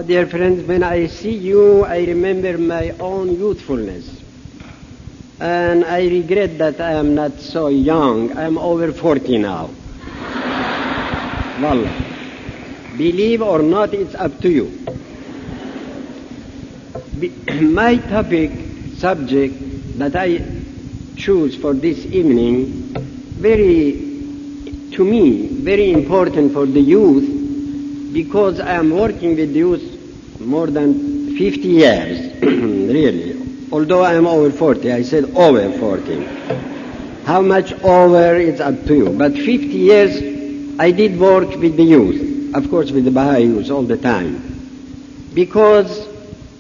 Dear friends, when I see you, I remember my own youthfulness. And I regret that I am not so young. I am over 40 now. Wallah. Believe or not, it's up to you. My subject that I choose for this evening, to me, very important for the youth, because I am working with youth more than 50 years, really. Although I am over 40, I said over 40. How much over is up to you. But 50 years I did work with the youth, of course with the Baha'i youth all the time. Because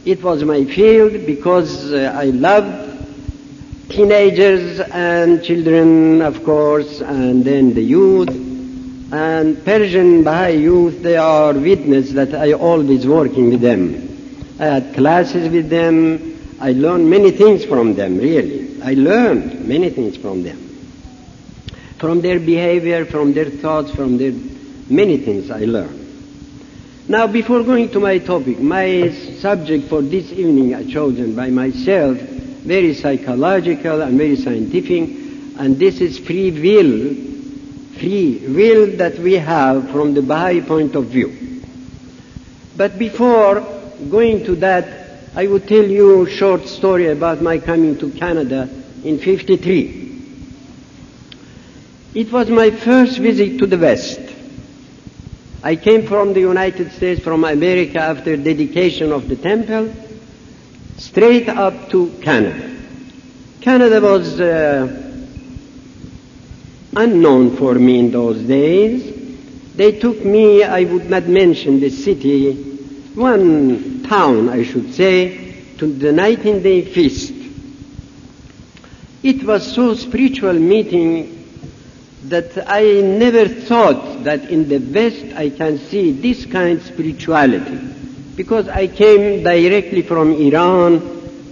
it was my field, because I loved teenagers and children, of course, and then the youth. And Persian Baha'i youth, they are witness that I always working with them. I had classes with them. I learned many things from them, really. I learned many things from them. From their behavior, from their thoughts, from their many things I learned. Now, before going to my topic, my subject for this evening I chosen by myself, very psychological and very scientific, and this is free will that we have from the Baha'i point of view. But before going to that, I will tell you a short story about my coming to Canada in 1953. It was my first visit to the West. I came from the United States, from America, after dedication of the temple, straight up to Canada. Canada was unknown for me in those days. They took me, I would not mention the city, one town, I should say, to the 19-day feast. It was so spiritual meeting that I never thought that in the West I can see this kind of spirituality. Because I came directly from Iran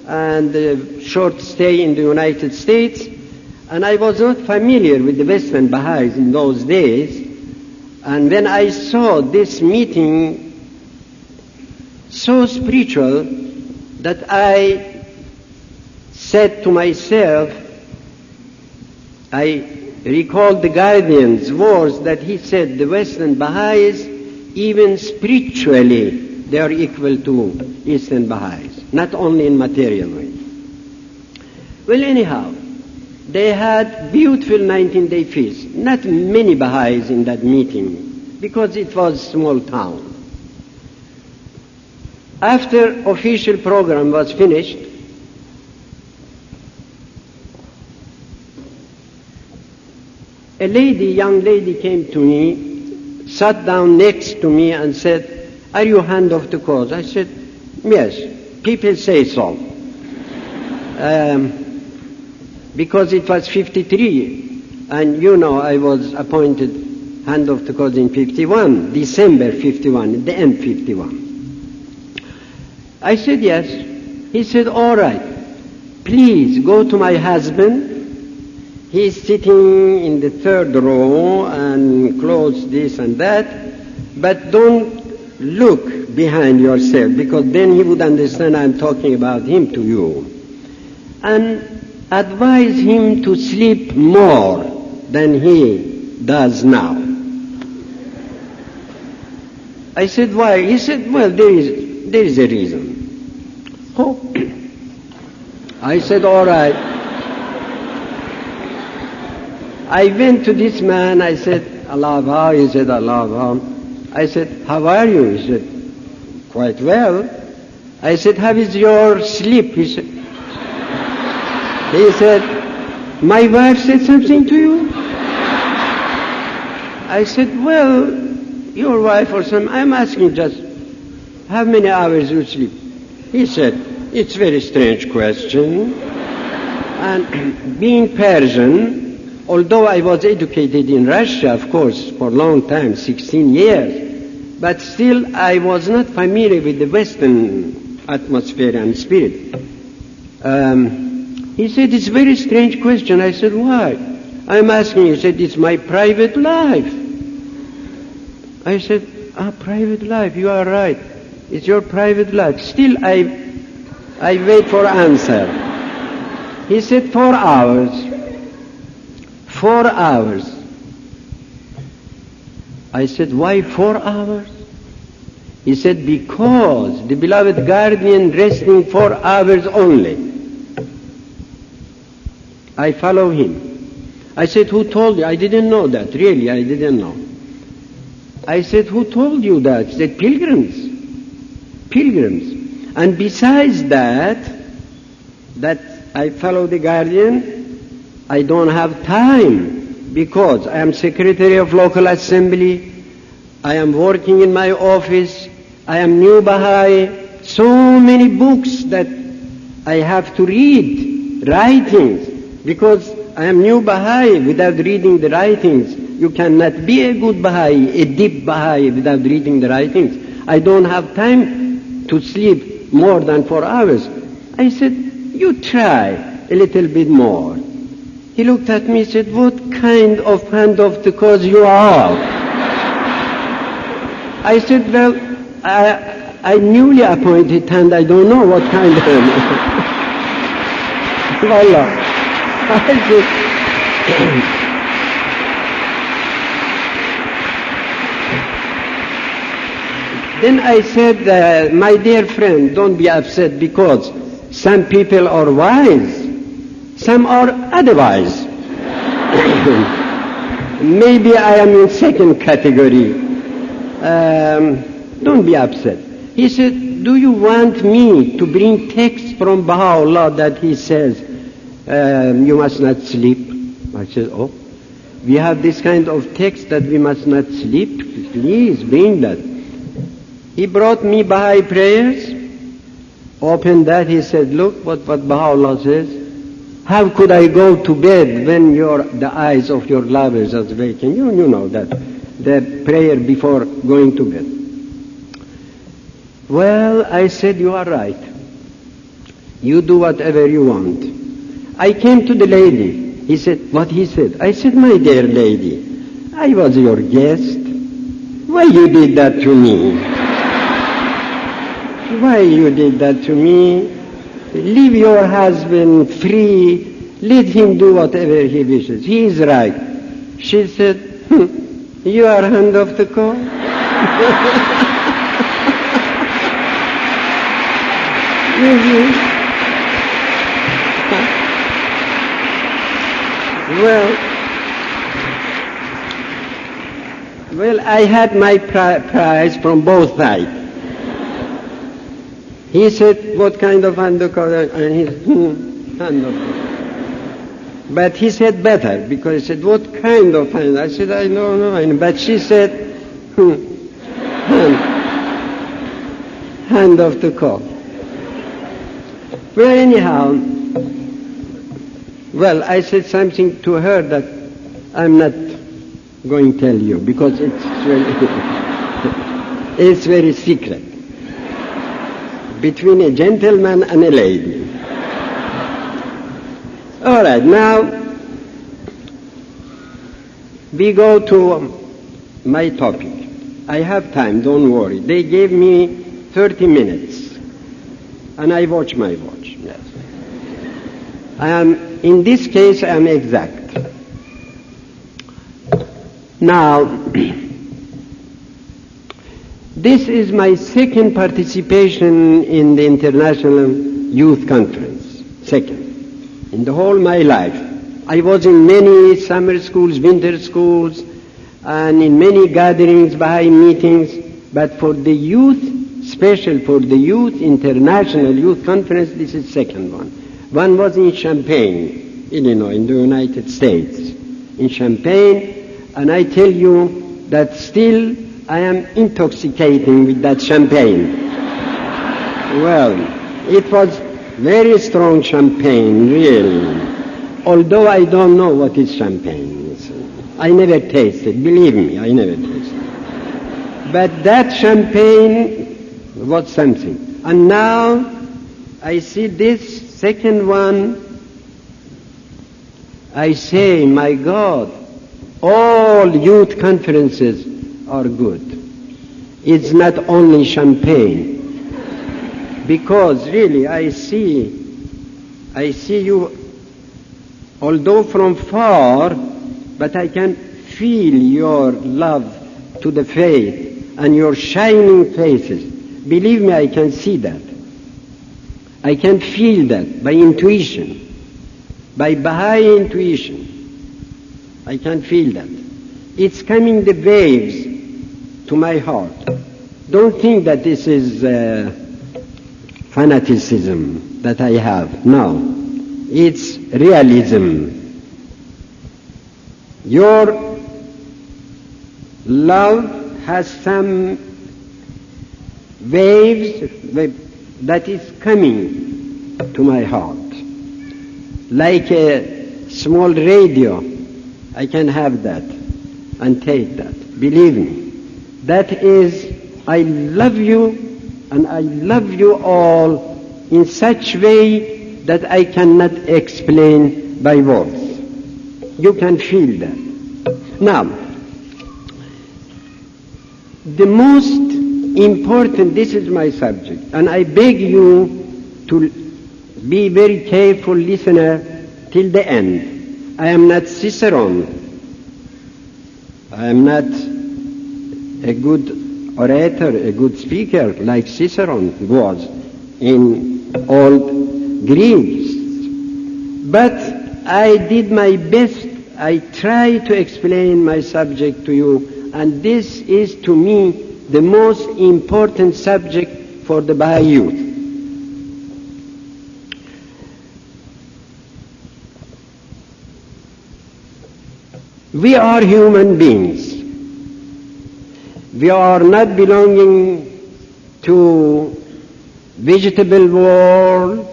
and a short stay in the United States, and I was not familiar with the Western Baha'is in those days. And when I saw this meeting so spiritual, that I said to myself, I recalled the Guardian's words that he said, the Western Baha'is, even spiritually, they are equal to Eastern Baha'is, not only in material way. Well, anyhow, they had beautiful 19-day feast. Not many Baha'is in that meeting, because it was a small town. After official program was finished, a young lady came to me, sat down next to me and said, "Are you hand of the cause?" I said, "Yes, people say so." Because it was 1953, and you know I was appointed hand of the cause in 1951, December 1951, at the end 1951. I said yes. He said, "All right, please go to my husband. He's sitting in the third row and close this and that, but don't look behind yourself, because then he would understand I'm talking about him to you. And advise him to sleep more than he does now." I said, "Why?" He said, "Well, there is a reason." Oh. I said, "All right." I went to this man, I said, "Allah Akbar." He said, "Allah Akbar." I said, "How are you?" He said, "Quite well." I said, "How is your sleep?" He said, "My wife said something to you?" I said, "Well, your wife or some, I'm asking just how many hours you sleep." He said, "It's a very strange question." And being Persian, although I was educated in Russia, of course, for a long time, 16 years, but still I was not familiar with the Western atmosphere and spirit. He said, "It's a very strange question." I said, "Why?" "I'm asking." He said, "It's my private life." I said, "Private life, you are right. It's your private life. Still, I wait for answer. He said 4 hours. 4 hours. I said, why 4 hours? He said, because the beloved guardian resting 4 hours only. I follow him. I said, who told you? I didn't know that. Really, I didn't know. I said, who told you that? He said, pilgrims. Pilgrims. And besides that I follow the guardian, I don't have time because I am secretary of local assembly, I am working in my office, I am new Baha'i, so many books that I have to read, writings, because I am new Baha'i. Without reading the writings, you cannot be a good Baha'i, a deep Baha'i without reading the writings. I don't have time to sleep more than 4 hours. I said, you try a little bit more. He looked at me and said, what kind of hand of the cause you are? I said, well, I'm newly appointed and I don't know what kind of hand. Wallah. I said, then I said, my dear friend, don't be upset because some people are wise, some are otherwise. Maybe I am in second category. Don't be upset. He said, do you want me to bring text from Baha'u'llah that he says, you must not sleep? I said, oh, we have this kind of text that we must not sleep. Please bring that. He brought me Baha'i prayers, opened that, he said, look what Baha'u'llah says. How could I go to bed when the eyes of your lovers are waking? You know that, the prayer before going to bed. Well, I said, you are right. You do whatever you want. I came to the lady. He said, what he said? I said, my dear lady, I was your guest. Why you did that to me? Why you did that to me? Leave your husband free. Let him do whatever he wishes. He is right. She said, you are hand of the call. Well, I had my prize from both sides. He said, what kind of hand of call? And he said, hand of call. But he said better, because he said, what kind of hand? I said, I don't know. But she said, hand of the call. Well, anyhow, I said something to her that I'm not going to tell you, because it's very secret. Between a gentleman and a lady. All right, now we go to my topic. I have time, don't worry. They gave me 30 minutes, and I watch my watch. Yes. In this case, I am exact. Now, this is my second participation in the International Youth Conference. Second. In the whole my life. I was in many summer schools, winter schools, and in many gatherings, Baha'i meetings, but for the youth, special for the youth, International Youth Conference, this is second one. One was in Champaign, Illinois, in the United States. In Champaign, and I tell you that still I am intoxicating with that champagne. Well, it was very strong champagne, really. Although I don't know what is champagne. I never tasted, believe me, I never tasted. But that champagne was something. And now I see this second one. I say, my God, all youth conferences are good. It's not only champagne. Because really I see you, although from far, but I can feel your love to the faith and your shining faces. Believe me, I can see that. I can feel that by intuition, by Baha'i intuition. I can feel that. It's coming the waves to my heart. Don't think that this is fanaticism that I have. No. It's realism. Your love has some waves that is coming to my heart. Like a small radio, I can have that and take that. Believe me. That is, I love you and I love you all in such way that I cannot explain by words. You can feel that. Now, the most important, this is my subject, and I beg you to be very careful listener till the end. I am not Cicerone. I am not a good orator, a good speaker like Cicerone was in old Greece. But I did my best. I tried to explain my subject to you, and this is to me the most important subject for the Baha'i youth. We are human beings. We are not belonging to vegetable world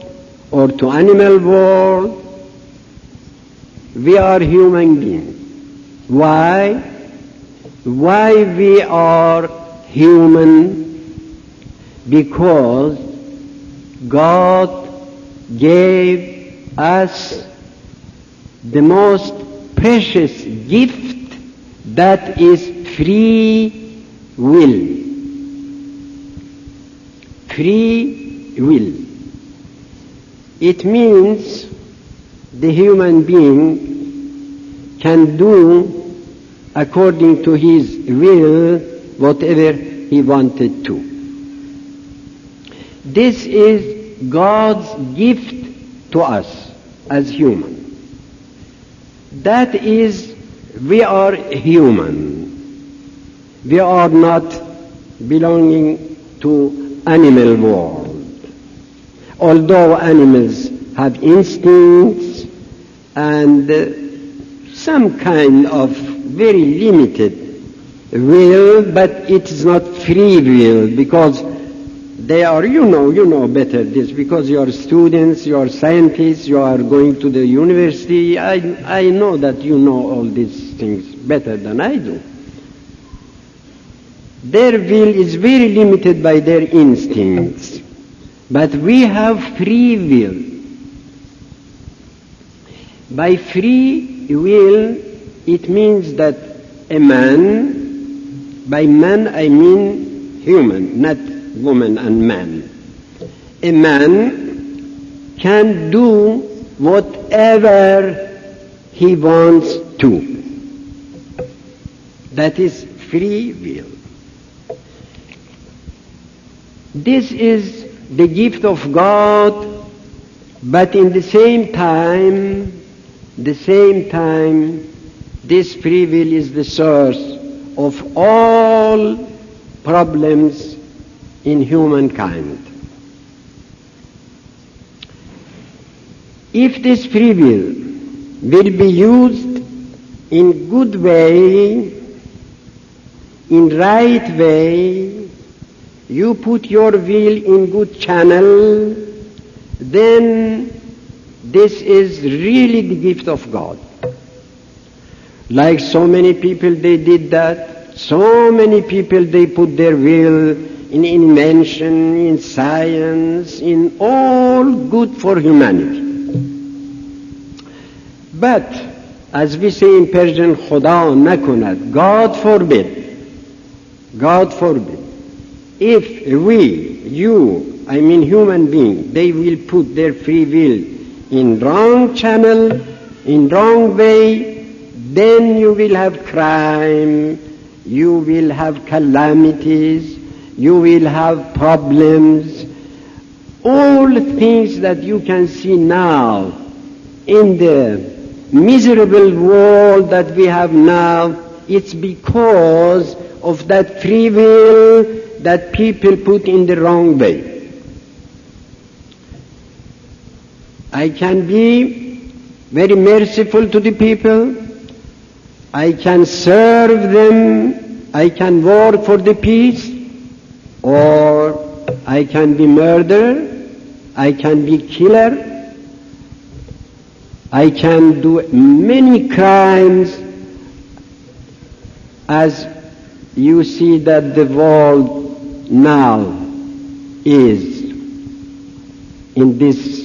or to animal world. We are human beings. Why? Why we are human? Because God gave us the most precious gift, that is free will. Free will. It means the human being can do according to his will whatever he wanted to. This is God's gift to us as human. That is, we are human. We are not belonging to animal world. Although animals have instincts and some kind of very limited will, but it is not free will, because they are, you know better this, because you are students, you are scientists, you are going to the university. I know that you know all these things better than I do. Their will is very limited by their instincts, but we have free will. By free will, it means that a man, by man I mean human, not woman and man. A man can do whatever he wants to. That is free will. This is the gift of God, but in the same time, this free will is the source of all problems in humankind. If this free will be used in good way, in right way, you put your will in good channel, then this is really the gift of God. Like so many people, they did that. So many people, they put their will in invention, in science, in all good for humanity. But, as we say in Persian, Khuda nakonad, God forbid. God forbid. If we, you, I mean human being, they will put their free will in wrong channel, in wrong way, then you will have crime, you will have calamities, you will have problems, all things that you can see now in the miserable world that we have now. It's because of that free will that people put in the wrong way. I can be very merciful to the people, I can serve them, I can work for the peace, or I can be murderer, I can be killer, I can do many crimes, as you see that the world now is in this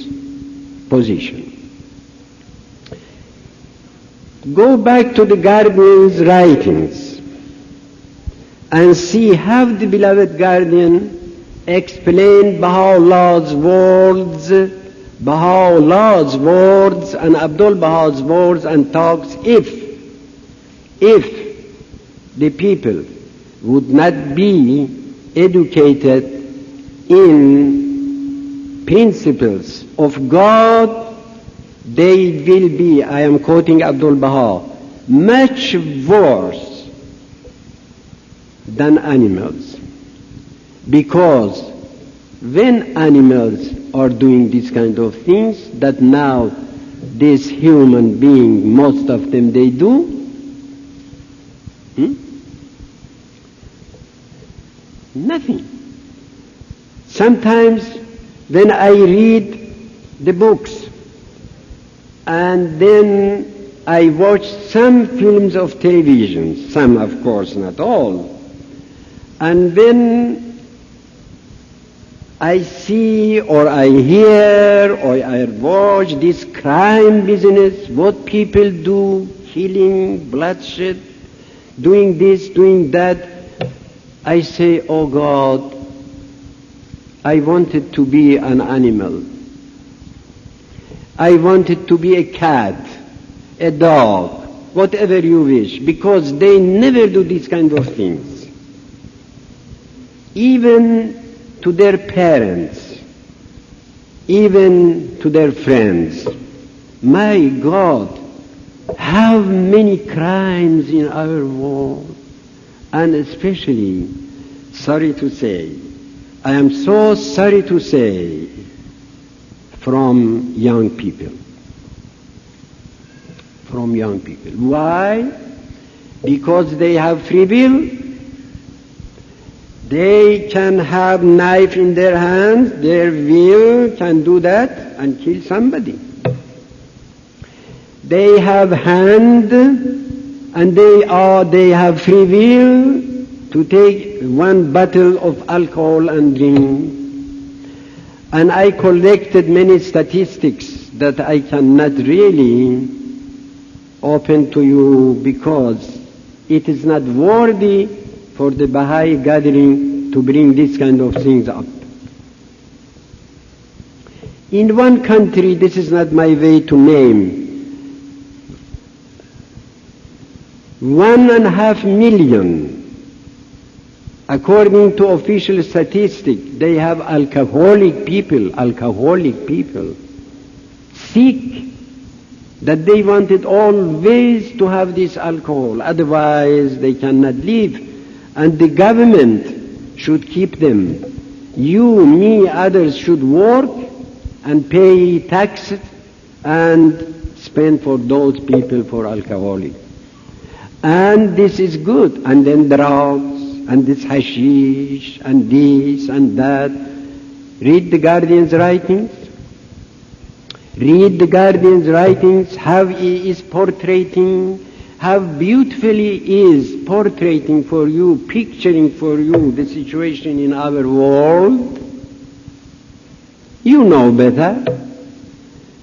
position. Go back to the Guardian's writings and see how the beloved Guardian explained Baha'u'llah's words and Abdul Baha's words, and talks if the people would not be educated in principles of God, they will be, I am quoting Abdul Baha, much worse than animals. Because when animals are doing this kind of things that now this human being, most of them they do, nothing. Sometimes when I read the books and then I watch some films of television, some of course not all, and then I see or I hear or I watch this crime business, what people do, killing, bloodshed, doing this, doing that, I say, oh God, I wanted to be an animal. I wanted to be a cat, a dog, whatever you wish, because they never do these kind of things. Even to their parents, even to their friends. My God, how many crimes in our world, and especially, sorry to say, I am so sorry to say, from young people. From young people. Why? Because they have free will. They can have knife in their hands, their will can do that and kill somebody. They have hand and they have free will to take one bottle of alcohol and drink. And I collected many statistics that I cannot really open to you because it is not worthy for the Baha'i gathering to bring this kind of things up. In one country, this is not my way to name, 1.5 million, according to official statistics, they have alcoholic people, sick, that they wanted always to have this alcohol, otherwise they cannot live. And the government should keep them. You, me, others should work and pay taxes and spend for those people, for alcoholics. And this is good. And then drugs, and this hashish, and this and that. Read the Guardian's writings. Read the Guardian's writings, how he is portraying, how beautifully he is portraying for you, picturing for you the situation in our world. You know better,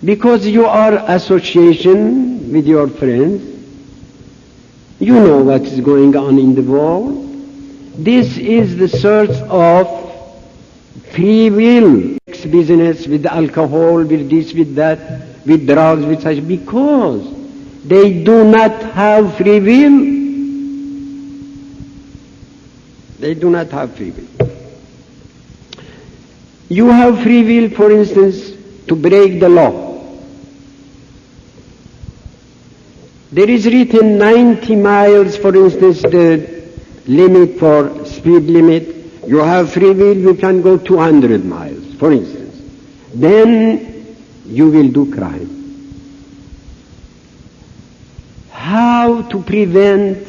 because you are association with your friends. You know what is going on in the world. This is the source of free will business with alcohol, with this, with that, with drugs, with such, because they do not have free will. They do not have free will. You have free will, for instance, to break the law. There is written 90 miles, for instance, the limit for speed limit. You have free will, you can go 200 miles, for instance. Then you will do crime. How to prevent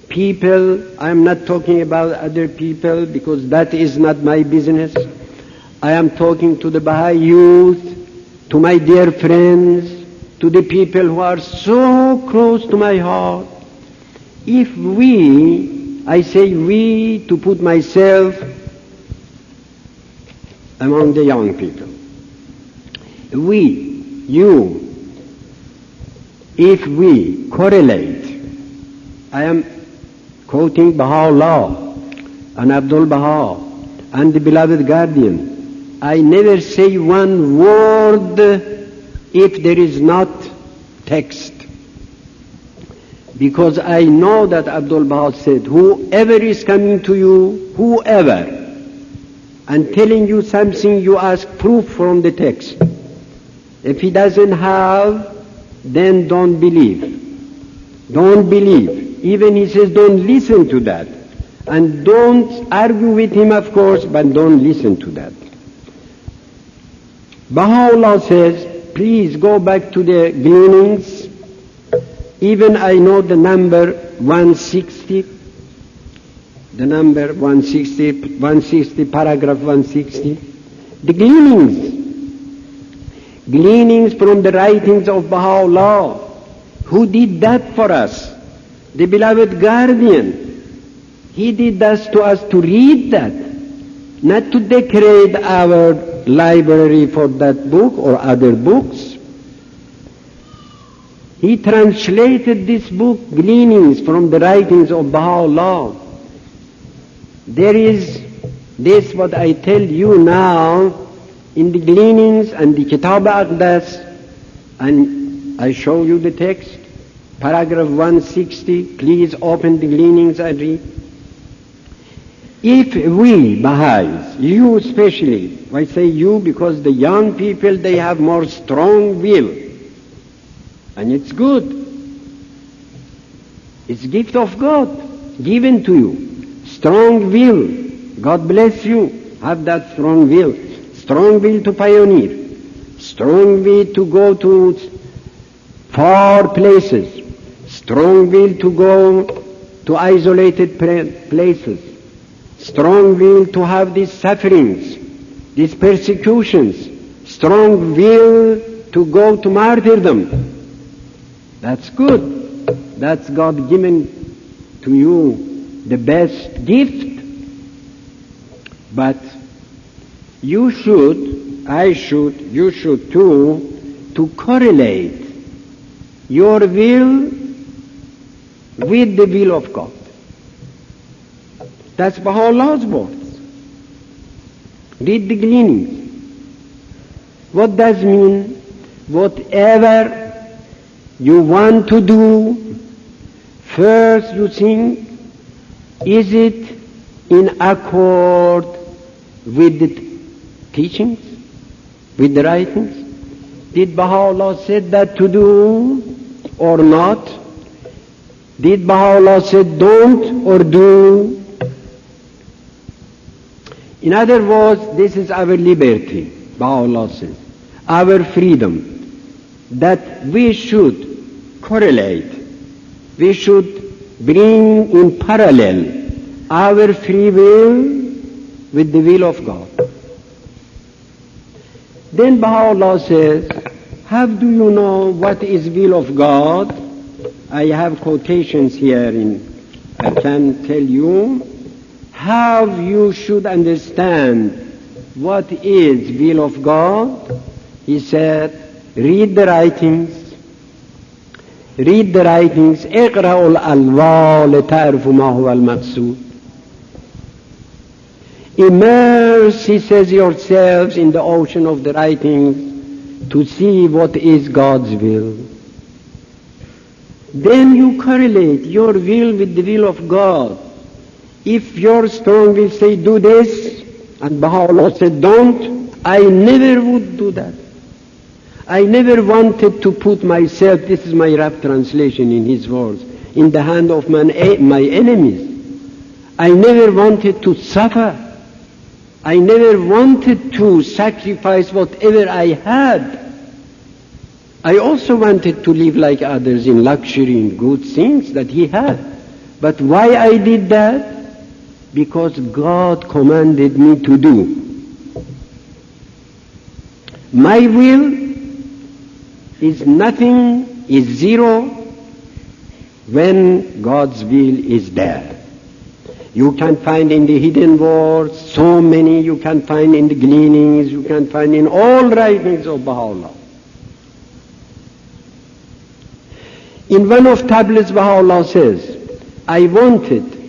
people, I am not talking about other people because that is not my business. I am talking to the Baha'i youth, to my dear friends, to the people who are so close to my heart. If we, I say we to put myself among the young people. We, you, if we correlate, I am quoting Baha'u'llah and Abdul Baha and the beloved guardian. I never say one word if there is not text. Because I know that Abdul Baha said, whoever is coming to you, whoever, and telling you something, you ask proof from the text. If he doesn't have, then don't believe. Don't believe. Even he says don't listen to that. And don't argue with him, of course, but don't listen to that. Baha'u'llah says, please go back to the gleanings. Even I know the number 160, the number 160, paragraph 160. The gleanings from the writings of Baha'u'llah. Who did that for us? The beloved guardian. He did that to us to read that, not to decorate our library for that book or other books. He translated this book, Gleanings from the writings of Baha'u'llah. There is this what I tell you now in the Gleanings and the Kitab Aqdas, and I show you the text, paragraph 160, please open the Gleanings and read. If we, Baha'is, you especially, I say you because the young people, they have more strong will. And it's good. It's a gift of God, given to you. Strong will. God bless you. Have that strong will. Strong will to pioneer. Strong will to go to far places. Strong will to go to isolated places. Strong will to have these sufferings, these persecutions. Strong will to go to martyrdom. That's good. That's God given to you, the best gift. But you should, I should, you should too, to correlate your will with the will of God. That's Baha'u'llah's words. Read the Gleanings. What does mean? Whatever you want to do, first you think, is it in accord with the teachings, with the writings? Did Baha'u'llah say that to do or not? Did Baha'u'llah say don't or do? In other words, this is our liberty, Baha'u'llah says, our freedom, that we should correlate, we should bring in parallel our free will with the will of God. Then Baha'u'llah says, how do you know what is will of God? I have quotations here, I can tell you how you should understand what is will of God. He said, read the writings. Read the writings. اقرأوا الألواء لتعرفوا ما هو المقصود. Immerse, he says, yourselves in the ocean of the writings to see what is God's will. Then you correlate your will with the will of God. If your strong will say do this, and Baha'u'llah said don't, I never would do that. I never wanted to put myself, this is my rough translation in his words, in the hand of my enemies. I never wanted to suffer. I never wanted to sacrifice whatever I had. I also wanted to live like others in luxury, in good things that he had. But why I did that? Because God commanded me to do. My will is nothing, is zero, when God's will is there. You can find in the hidden words so many, you can find in the gleanings, you can find in all writings of Baha'u'llah. In one of tablets, Baha'u'llah says, I wanted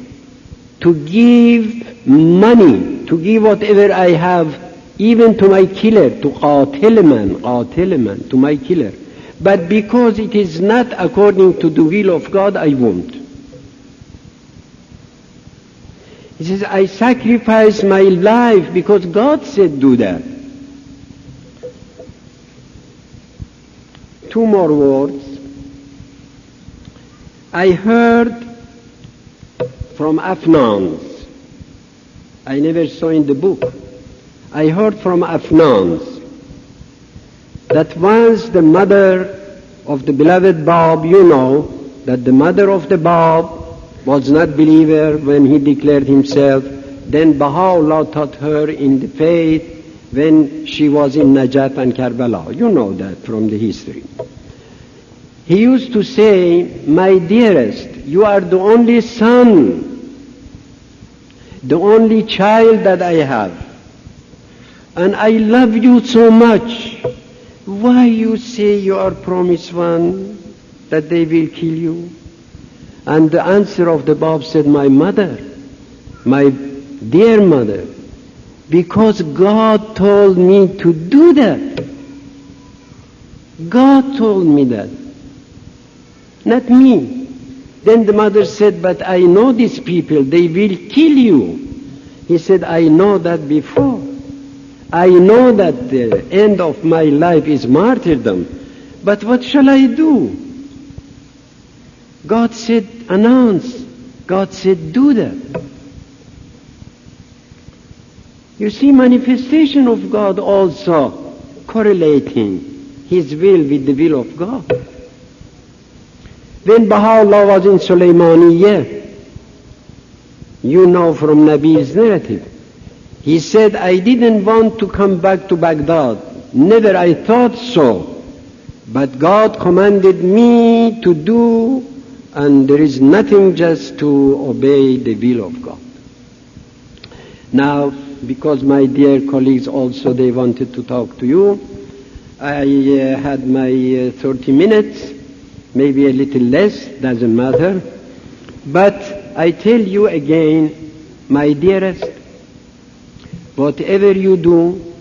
to give money, to give whatever I have, even to my killer, to qatilaman, to my killer. But because it is not according to the will of God, I won't. He says, I sacrifice my life because God said do that. Two more words. I heard from Afnans. I never saw in the book. I heard from Afnans that once the mother of the beloved Bab, you know, that the mother of the Bab was not believer when he declared himself, then Baha'u'llah taught her in the faith when she was in Najaf and Karbala. You know that from the history. He used to say, my dearest, you are the only son, the only child that I have, and I love you so much. Why you say you are promised one, that they will kill you? And the answer of the Bab said, my mother, my dear mother, because God told me to do that. God told me that, not me. Then the mother said, but I know these people, they will kill you. He said, I know that before. I know that the end of my life is martyrdom, but what shall I do? God said, announce. God said, do that. You see, manifestation of God also correlating His will with the will of God. When Baha'u'llah was in Sulaimaniyah, you know from Nabi's narrative, he said, I didn't want to come back to Baghdad. Never I thought so. But God commanded me to do, and there is nothing just to obey the will of God. Now, because my dear colleagues also, they wanted to talk to you, I had my 30 minutes, maybe a little less, doesn't matter. But I tell you again, my dearest, whatever you do,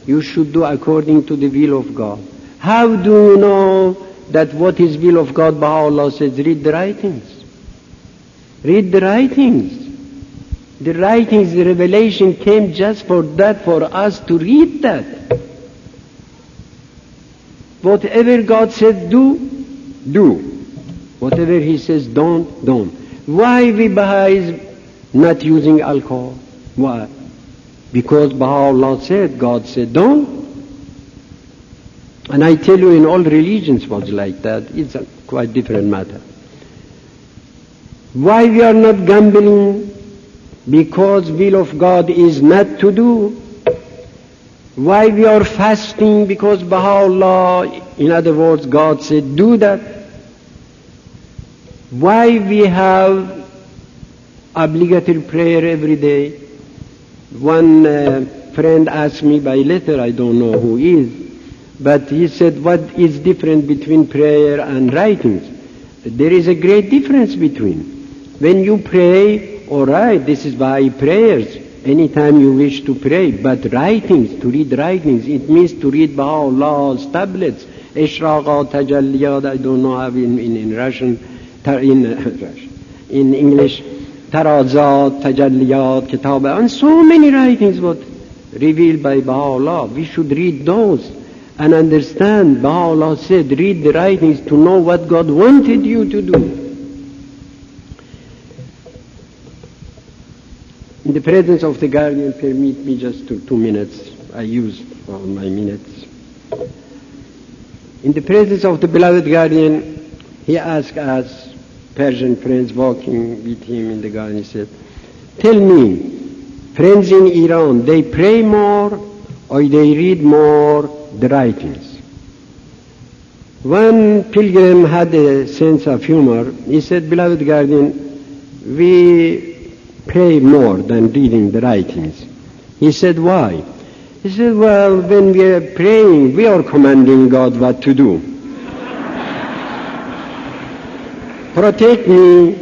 you should do according to the will of God. How do you know that what is will of God? Baha'u'llah says, read the writings. Read the writings. The writings, the revelation came just for that, for us to read that. Whatever God said do, do. Whatever He says don't, don't. Why we Baha'is not using alcohol? Why? Because Baha'u'llah said, God said don't. And I tell you, in all religions was like that. It's a quite different matter. Why we are not gambling? Because will of God is not to do. Why we are fasting? Because Baha'u'llah, in other words, God said do that. Why we have obligatory prayer every day? One friend asked me by letter, I don't know who is, but he said, what is different between prayer and writings? There is a great difference between. When you pray, all right, this is by prayers, anytime you wish to pray. But writings, to read writings, it means to read Baha'u'llah's tablets, Ishraqat, Tajalliyat, I don't know how in Russian, in English, Tarazat, Tajalliyat, Kitab, and so many writings were revealed by Baha'u'llah. We should read those and understand. Baha'u'llah said, read the writings to know what God wanted you to do. In the presence of the guardian, permit me just 2 minutes. I used all my minutes. In the presence of the beloved guardian, he asked us, Persian friends walking with him in the garden, he said, tell me, friends in Iran, they pray more or they read more the writings? One pilgrim had a sense of humor. He said, beloved guardian, we pray more than reading the writings. He said, why? He said, well, when we are praying, we are commanding God what to do. Protect me,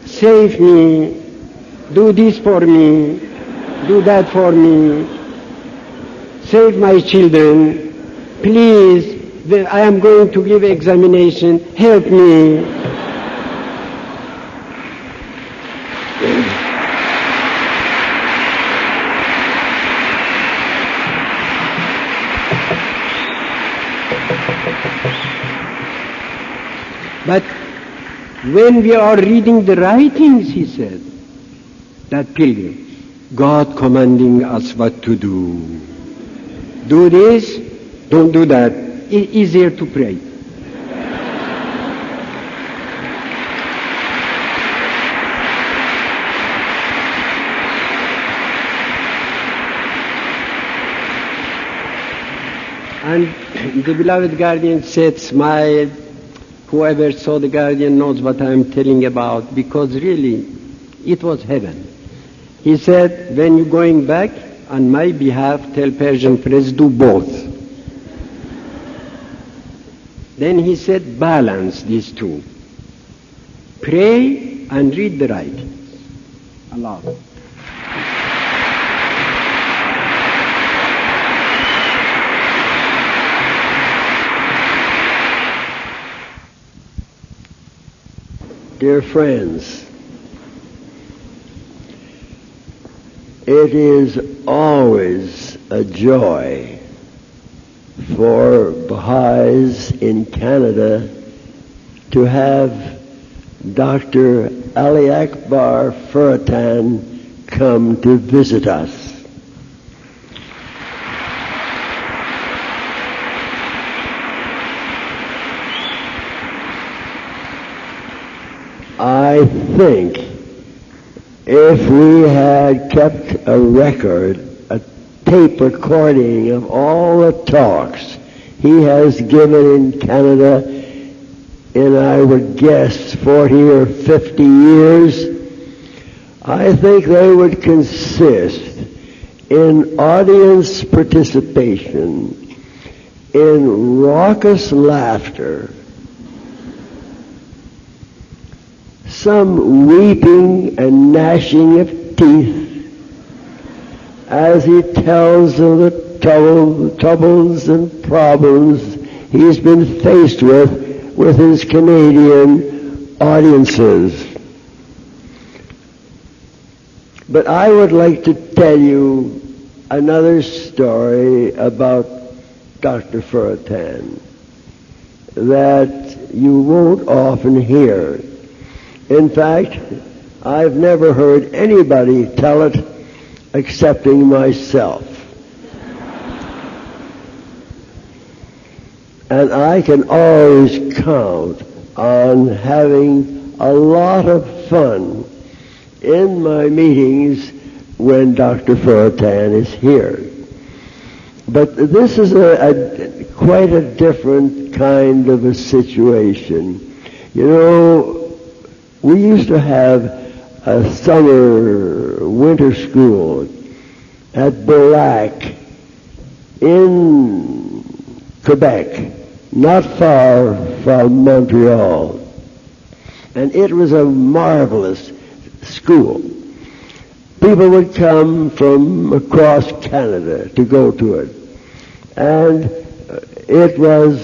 save me, do this for me, do that for me, save my children, please, I am going to give examination, help me. But when we are reading the writings, he said, that pilgrim, God commanding us what to do. Do this, don't do that. It's easier to pray. And the beloved guardian said, smiled. Whoever saw the guardian knows what I am telling about, because really, it was heaven. He said, when you're going back, on my behalf, tell Persian friends, do both. Then he said, balance these two. Pray and read the writings. Allah. Dear friends, it is always a joy for Baha'is in Canada to have Dr. Ali Akbar Furatan come to visit us. I think if we had kept a record, a tape recording of all the talks he has given in Canada in, I would guess, 40 or 50 years, I think they would consist in audience participation, in raucous laughter, some weeping and gnashing of teeth as he tells of the troubles and problems he's been faced with his Canadian audiences. But I would like to tell you another story about Dr. Furatan that you won't often hear. In fact, I've never heard anybody tell it excepting myself. And I can always count on having a lot of fun in my meetings when Dr. Furatan is here. But this is quite a different kind of a situation. You know, we used to have a winter school at Berlac in Quebec, not far from Montreal. And it was a marvelous school. people would come from across Canada to go to it. And it was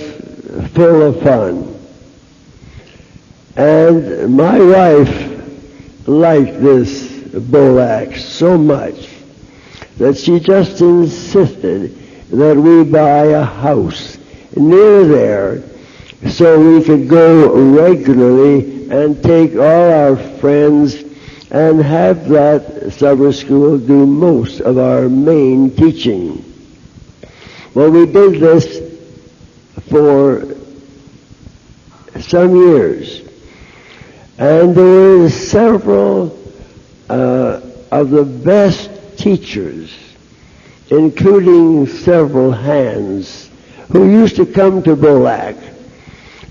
full of fun. And my wife liked this Boac so much that she just insisted that we buy a house near there so we could go regularly and take all our friends and have that summer school do most of our main teaching. Well, we did this for some years, and there were several of the best teachers, including several hands, who used to come to Boac,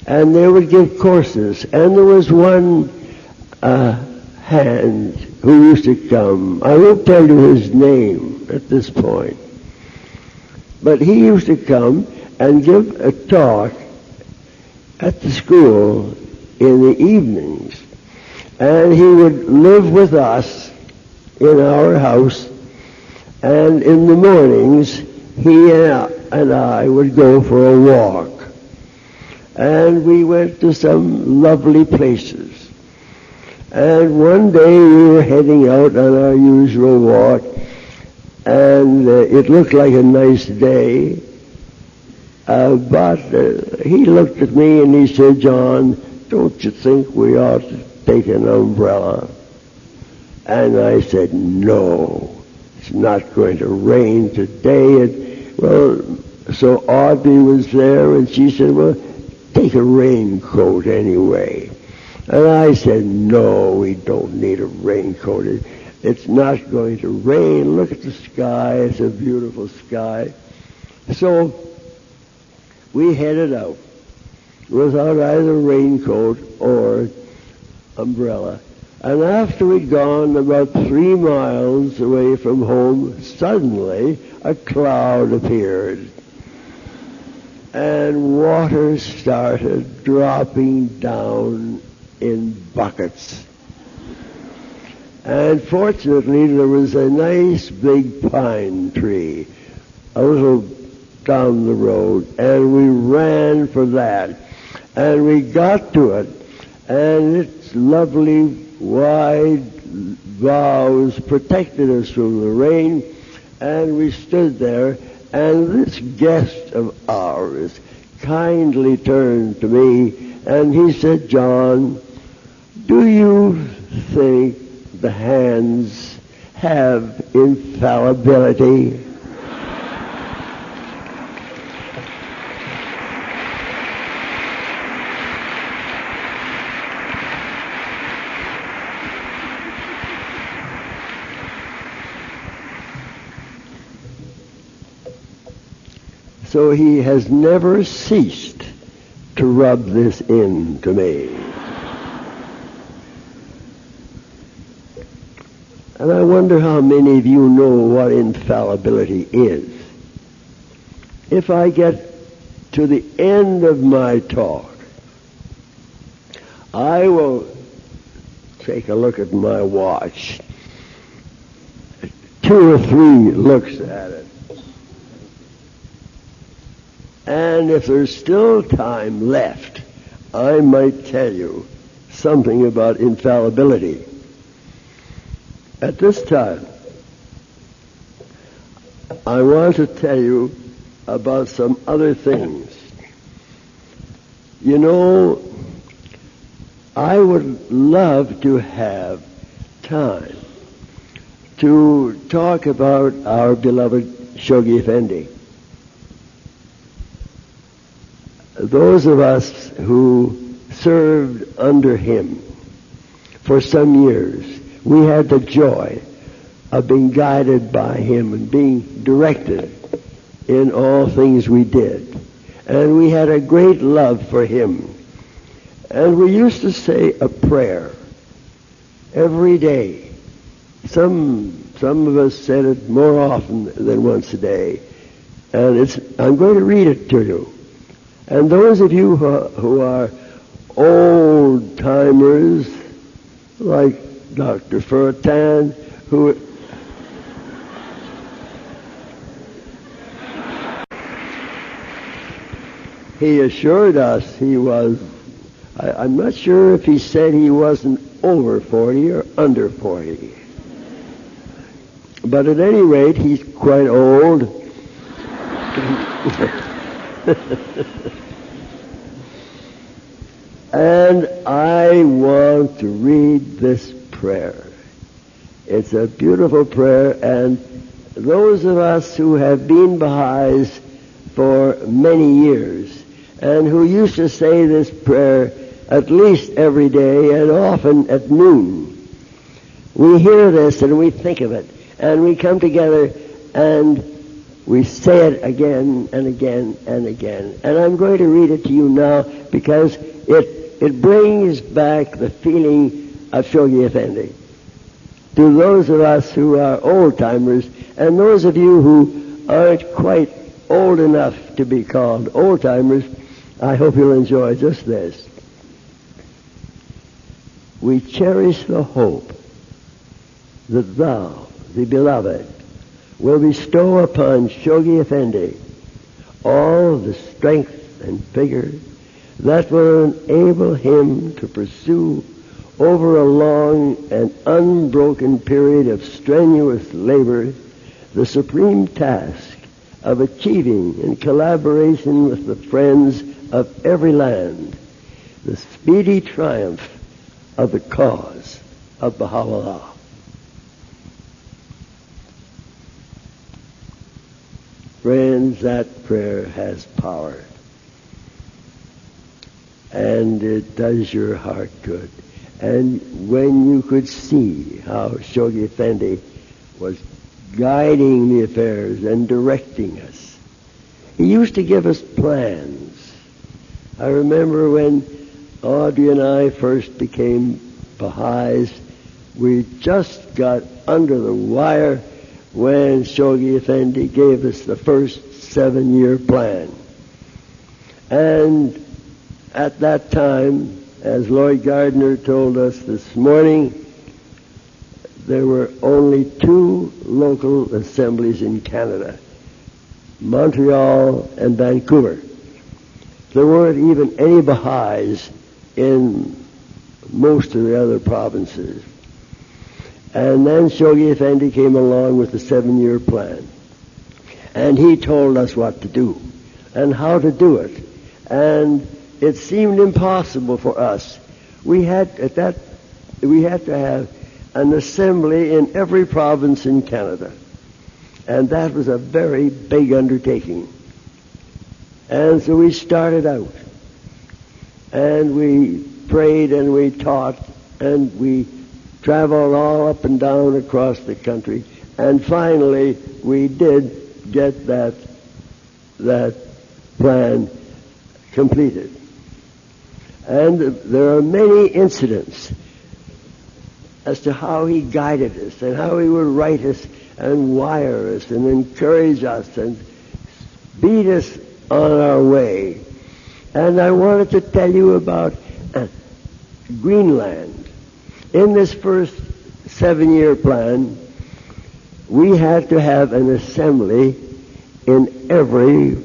and they would give courses. And there was one hand who used to come. I won't tell you his name at this point, but he used to come and give a talk at the school in the evenings, and he would live with us in our house, and in the mornings he and I would go for a walk, and we went to some lovely places. And one day we were heading out on our usual walk, and it looked like a nice day, but he looked at me and he said, "John, don't you think we ought to take an umbrella?" And I said, "No, it's not going to rain today." So Audrey was there, and she said, "Well, take a raincoat anyway." And I said, "No, we don't need a raincoat. It's not going to rain. Look at the sky. It's a beautiful sky." So we headed out without either raincoat or umbrella. And after we'd gone about 3 miles away from home, suddenly a cloud appeared, and water started dropping down in buckets. And fortunately, there was a nice big pine tree a little down the road, and we ran for that. And we got to it, and its lovely wide boughs protected us from the rain, and we stood there, and this guest of ours kindly turned to me, and he said, "John, do you think the hands have infallibility?" So he has never ceased to rub this in to me. And I wonder how many of you know what infallibility is. If I get to the end of my talk, I will take a look at my watch, 2 or 3 looks at it. And if there's still time left, I might tell you something about infallibility. At this time, I want to tell you about some other things. You know, I would love to have time to talk about our beloved Shoghi Effendi. Those of us who served under him for some years, we had the joy of being guided by him and being directed in all things we did. And we had a great love for him. And we used to say a prayer every day. Some of us said it more often than once a day. And I'm going to read it to you. And those of you who are old-timers, like Dr. Furtan, who he assured us he was, I'm not sure if he said he wasn't over 40 or under 40. But at any rate, he's quite old. And I want to read this prayer. It's a beautiful prayer, and those of us who have been Baha'is for many years and who used to say this prayer at least every day and often at noon, we hear this and we think of it, and we come together and we say it again and again and again. And I'm going to read it to you now because it brings back the feeling of Shoghi Effendi to those of us who are old-timers, and those of you who aren't quite old enough to be called old-timers. I hope you'll enjoy just this. We cherish the hope that thou, the beloved, will bestow upon Shoghi Effendi all the strength and vigor that will enable him to pursue over a long and unbroken period of strenuous labor the supreme task of achieving, in collaboration with the friends of every land, the speedy triumph of the cause of Baha'u'llah. Friends, that prayer has power, and it does your heart good. And when you could see how Shoghi Effendi was guiding the affairs and directing us, he used to give us plans. I remember when Audrey and I first became Baha'is, we just got under the wire when Shoghi Effendi gave us the first 7-year plan. And at that time, as Lloyd Gardner told us this morning, there were only 2 local assemblies in Canada, Montreal and Vancouver. There weren't even any Baha'is in most of the other provinces. And then Shoghi Effendi came along with the 7-year plan. And he told us what to do and how to do it. And it seemed impossible for us. We had to have an assembly in every province in Canada. And that was a very big undertaking. And so we started out. And we prayed and we taught and we traveled all up and down across the country. And finally we did get that plan completed. And there are many incidents as to how he guided us and how he would write us and wire us and encourage us and beat us on our way. And I wanted to tell you about Greenland. In this first 7-year plan, we had to have an assembly in every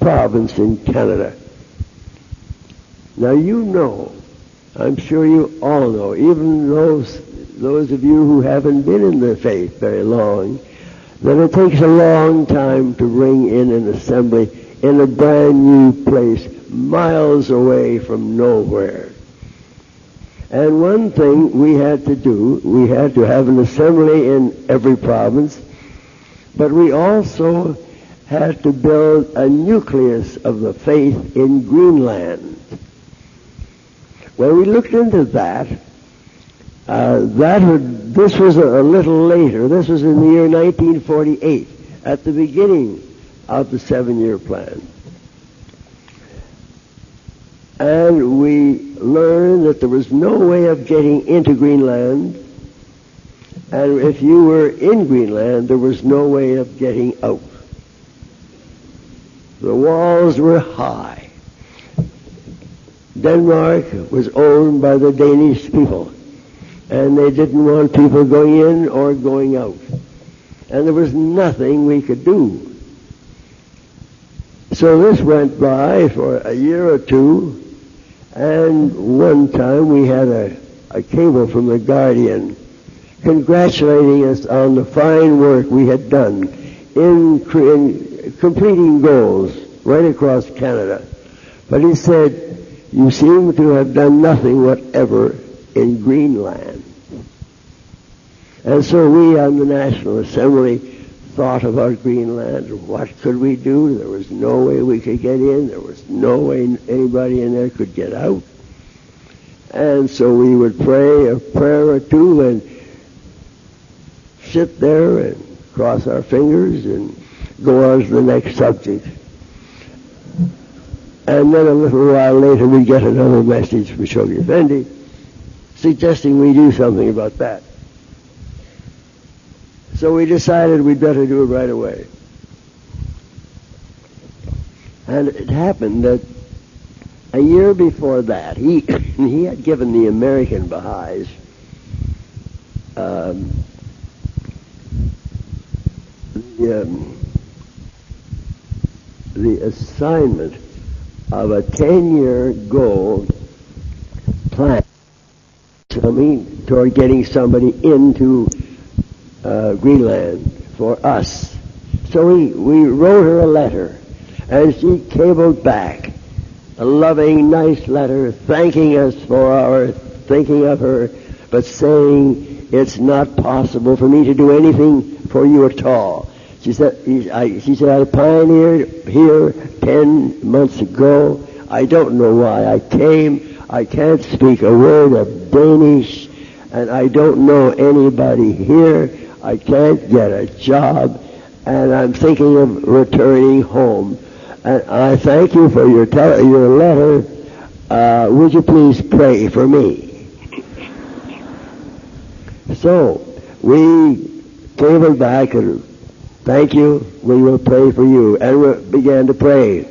province in Canada. Now you know, I'm sure you all know, even those of you who haven't been in the faith very long, that it takes a long time to bring in an assembly in a brand new place, miles away from nowhere. And one thing we had to do, we had to have an assembly in every province, but we also had to build a nucleus of the faith in Greenland. When we looked into that, this was a little later. This was in the year 1948, at the beginning of the 7-year plan. And we learned that there was no way of getting into Greenland, and if you were in Greenland, there was no way of getting out. The walls were high. Denmark was owned by the Danish people, and they didn't want people going in or going out. And there was nothing we could do. So this went by for a year or two, and one time we had a cable from the Guardian congratulating us on the fine work we had done in completing goals right across Canada. But he said, you seem to have done nothing whatever in Greenland. And so we on the National Assembly thought about Greenland. What could we do? There was no way we could get in. There was no way anybody in there could get out. And so we would pray a prayer or two and sit there and cross our fingers and go on to the next subject. And then a little while later we get another message from Shoghi Effendi suggesting we do something about that. So we decided we'd better do it right away. And it happened that a year before that, he had given the American Baha'is the assignment of a 10-year goal plan coming toward getting somebody into Greenland for us. So we wrote her a letter, and she cabled back a loving, nice letter thanking us for our thinking of her, but saying it's not possible for me to do anything for you at all. She said, I pioneered here 10 months ago. I don't know why I came. I can't speak a word of Danish, and I don't know anybody here. I can't get a job, and I'm thinking of returning home. And I thank you for your letter. Would you please pray for me? So we cabled back and thank you, we will pray for you. And we began to pray.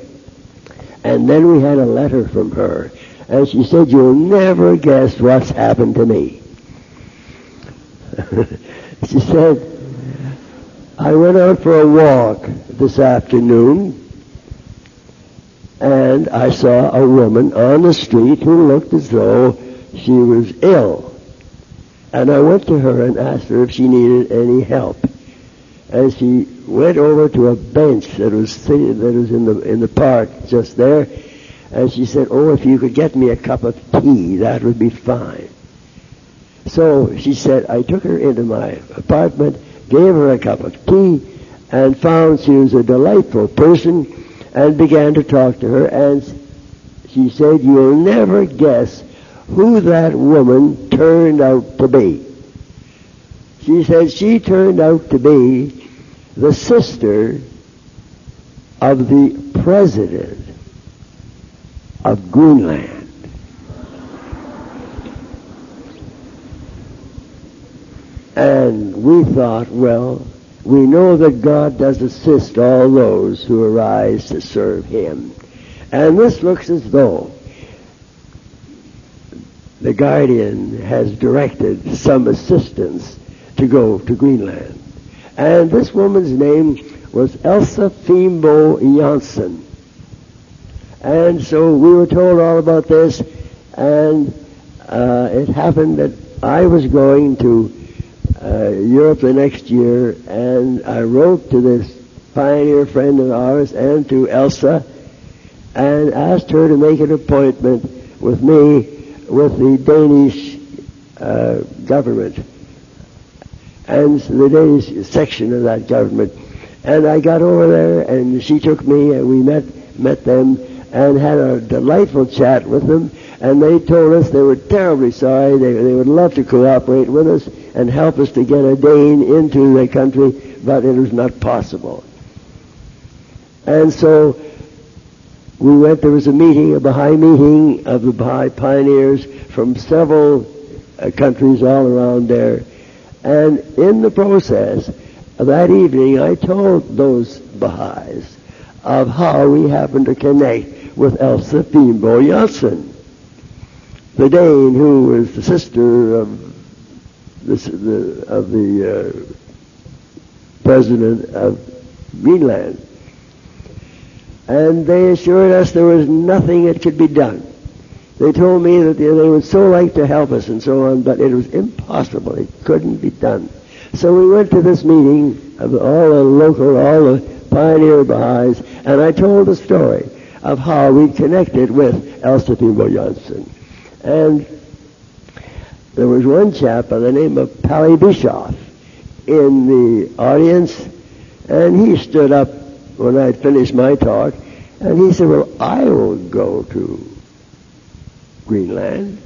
And then we had a letter from her. And she said, you'll never guess what's happened to me. She said, I went out for a walk this afternoon, and I saw a woman on the street who looked as though she was ill. And I went to her and asked her if she needed any help. And she went over to a bench that was in the park just there, and she said, oh, if you could get me a cup of tea, that would be fine. So she said, I took her into my apartment, gave her a cup of tea, and found she was a delightful person, and began to talk to her, and she said, you'll never guess who that woman turned out to be. She said she turned out to be the sister of the president of Greenland. And we thought, well, we know that God does assist all those who arise to serve Him. And this looks as though the Guardian has directed some assistance to go to Greenland. And this woman's name was Elsa Fimbo Janssen. And so we were told all about this, and it happened that I was going to Europe the next year, and I wrote to this pioneer friend of ours and to Elsa and asked her to make an appointment with me with the Danish government and the Danish section of that government. And I got over there, and she took me, and we met them and had a delightful chat with them, and they told us they were terribly sorry. They would love to cooperate with us and help us to get a Dane into the country, but it was not possible. And so we went, there was a meeting, a Baha'i meeting of the Baha'i pioneers from several countries all around there. And in the process of that evening, I told those Baha'is of how we happened to connect with Elsa Fimbo Janssen, the Dane who was the sister of the president of Greenland. And they assured us there was nothing that could be done. They told me that they would so like to help us and so on, but it was impossible. It couldn't be done. So we went to this meeting of all the pioneer Baha'is, and I told the story of how we connected with Elstefimbo Johnson. And there was one chap by the name of Pali Bischoff in the audience, and he stood up when I'd finished my talk, and he said, well, I will go to Greenland.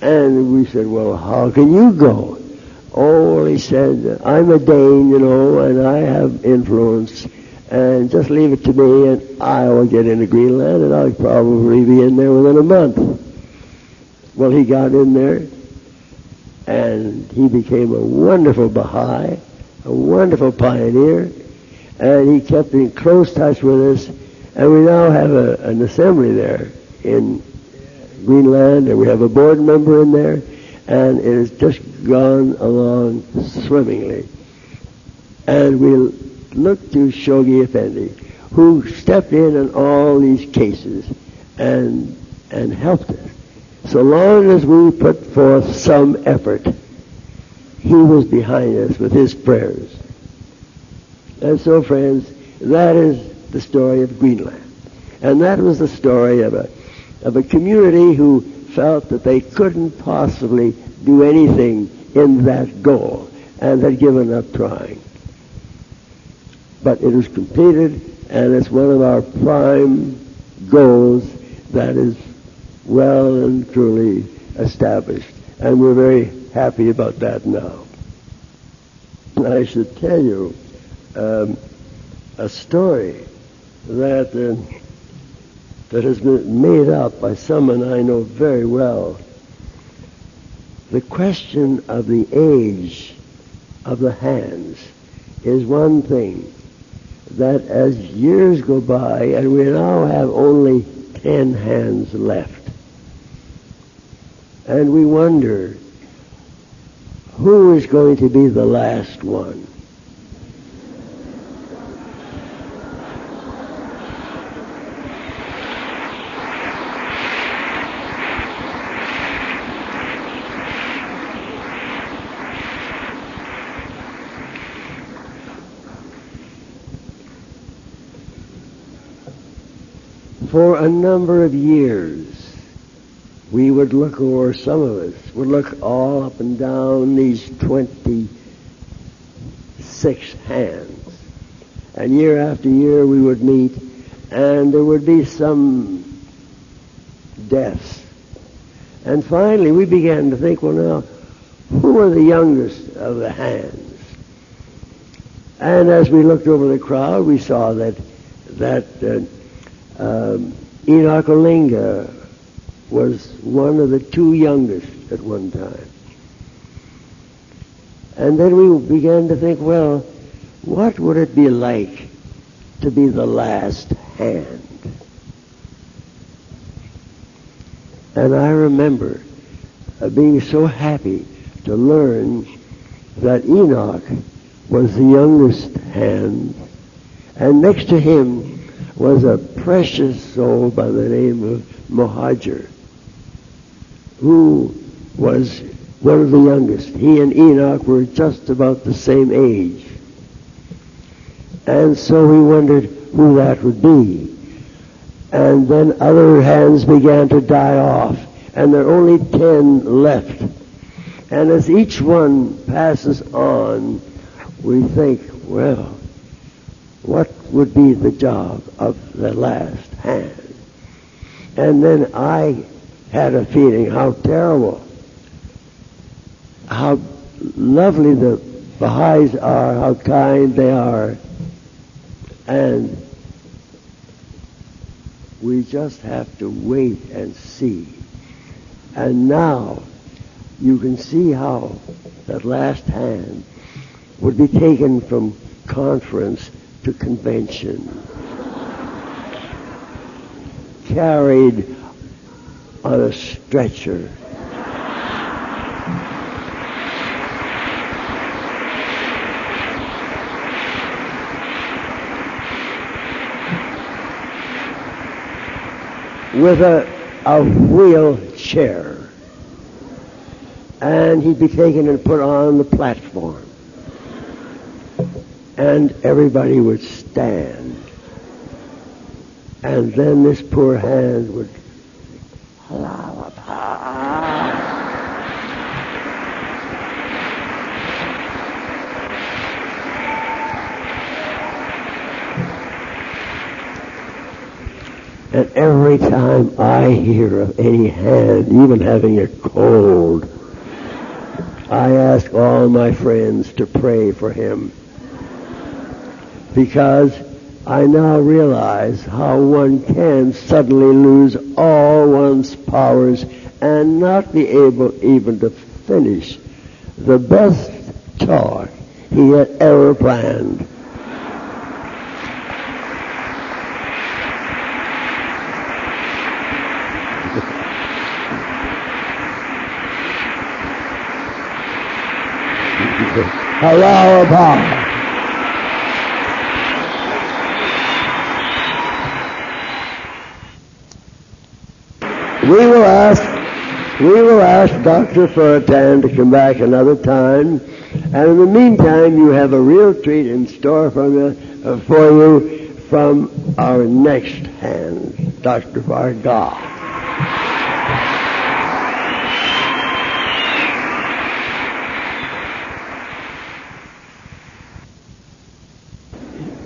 And we said, well, how can you go? Oh, he said, I'm a Dane, and I have influence, and just leave it to me, and I will get into Greenland, and I'll probably be in there within a month. Well, he got in there, and he became a wonderful Baha'i, a wonderful pioneer, and he kept in close touch with us, and we now have an assembly there in Greenland, and we have a board member in there, and it has just gone along swimmingly. And we look to Shoghi Effendi, who stepped in all these cases and helped us. So long as we put forth some effort, he was behind us with his prayers. And so, friends, that is the story of Greenland. And that was the story of a community who felt that they couldn't possibly do anything in that goal and had given up trying. But it was completed, and it's one of our prime goals that is well and truly established. And we're very happy about that now. I should tell you a story that has been made up by someone I know very well. The question of the age of the hands is one thing that as years go by, and we now have only 10 hands left, and we wonder who is going to be the last one. For a number of years, we would look, or some of us would look all up and down these 26 hands. And year after year we would meet, and there would be some deaths. And finally we began to think, well now, who are the youngest of the hands? And as we looked over the crowd, we saw that Enoch Olinga was one of the two youngest at one time. And then we began to think, well, what would it be like to be the last hand? And I remember being so happy to learn that Enoch was the youngest hand, and next to him was a precious soul by the name of Mohajer, who was one of the youngest. He and Enoch were just about the same age. And so we wondered who that would be. And then other hands began to die off, and there are only 10 left. And as each one passes on, we think, well, what would be the job of the last hand? And then I had a feeling how terrible, how lovely the Baha'is are, how kind they are, and we just have to wait and see. And now you can see how that last hand would be taken from conference to convention, carried on a stretcher. with a wheelchair. And he'd be taken and put on the platform. And everybody would stand. And then this poor hand would and every time I hear of any hand, even having a cold, I ask all my friends to pray for him. Because I now realize how one can suddenly lose all one's powers and not be able even to finish the best talk he had ever planned. Allow power. We will ask Dr. Furtan to come back another time, and in the meantime, you have a real treat in store for you from our next hand, Dr. Varga.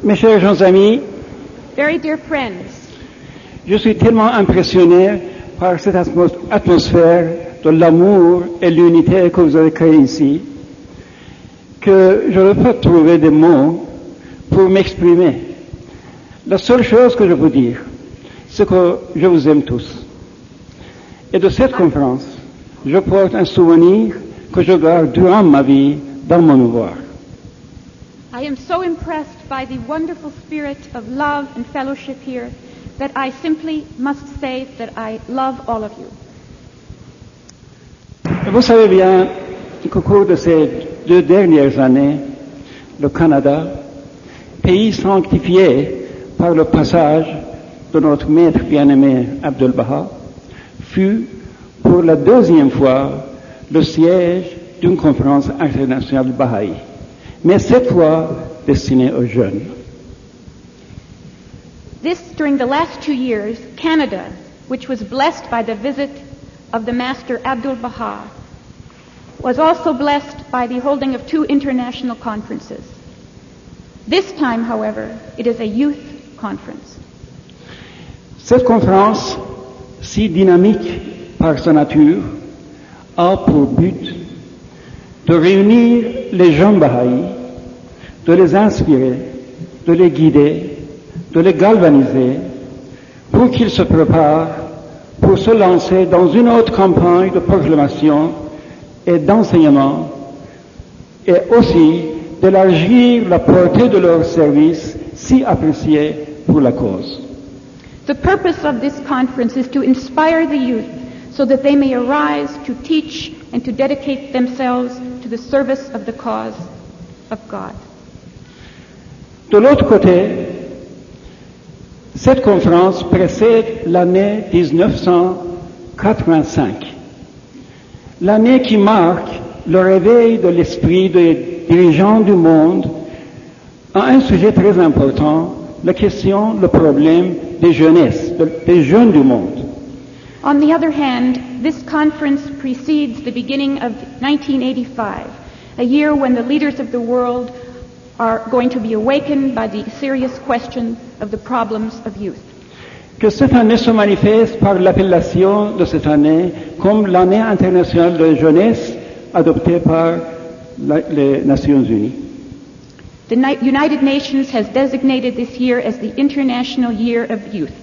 Mes chers gens amis, very dear friends, je suis tellement impressionné par cette atmosphère de l'amour et l'unité que vous avez créée ici, que je ne peux pas trouver des mots pour m'exprimer. La seule chose que je peux dire, c'est que je vous aime tous. Et de cette conférence, je porte un souvenir que je garde durant ma vie dans mon mémoire. I am so impressed by the wonderful spirit of love and fellowship here that I simply must say that I love all of you. Vous savez bien qu'au cours de ces 2 dernières années, le Canada, pays sanctifié par le passage de notre maître bien-aimé Abdu'l-Baha, fut pour la 2e fois le siège d'une conférence internationale Baha'i, mais cette fois destinée aux jeunes. This, during the last 2 years, Canada, which was blessed by the visit of the Master Abdu'l-Baha, was also blessed by the holding of 2 international conferences. This time, however, it is a youth conference. Cette conférence, si dynamique par sa nature, a pour but de réunir les jeunes Baha'i, de les inspirer, de les guider, de les galvaniser pour qu'ils se préparent pour se lancer dans une autre campagne de proclamation et d'enseignement et aussi d'élargir la portée de leur service si apprécié pour la cause. The purpose of this conference is to inspire the youth so that they may arise to teach and to dedicate themselves to the service of the cause of God. De l'autre côté, cette conférence précède l'année 1985, l'année qui marque le réveil de l'esprit des dirigeants du monde à un sujet très important, la question, le problème des jeunesses, des jeunes du monde. On the other hand, this conference precedes the beginning of 1985, a year when the leaders of the world are going to be awakened by the serious question of the problems of youth. Que cette année se manifeste par l'appellation de cette année comme l'année internationale de la jeunesse adoptée par les Nations Unies. The United Nations has designated this year as the International Year of Youth.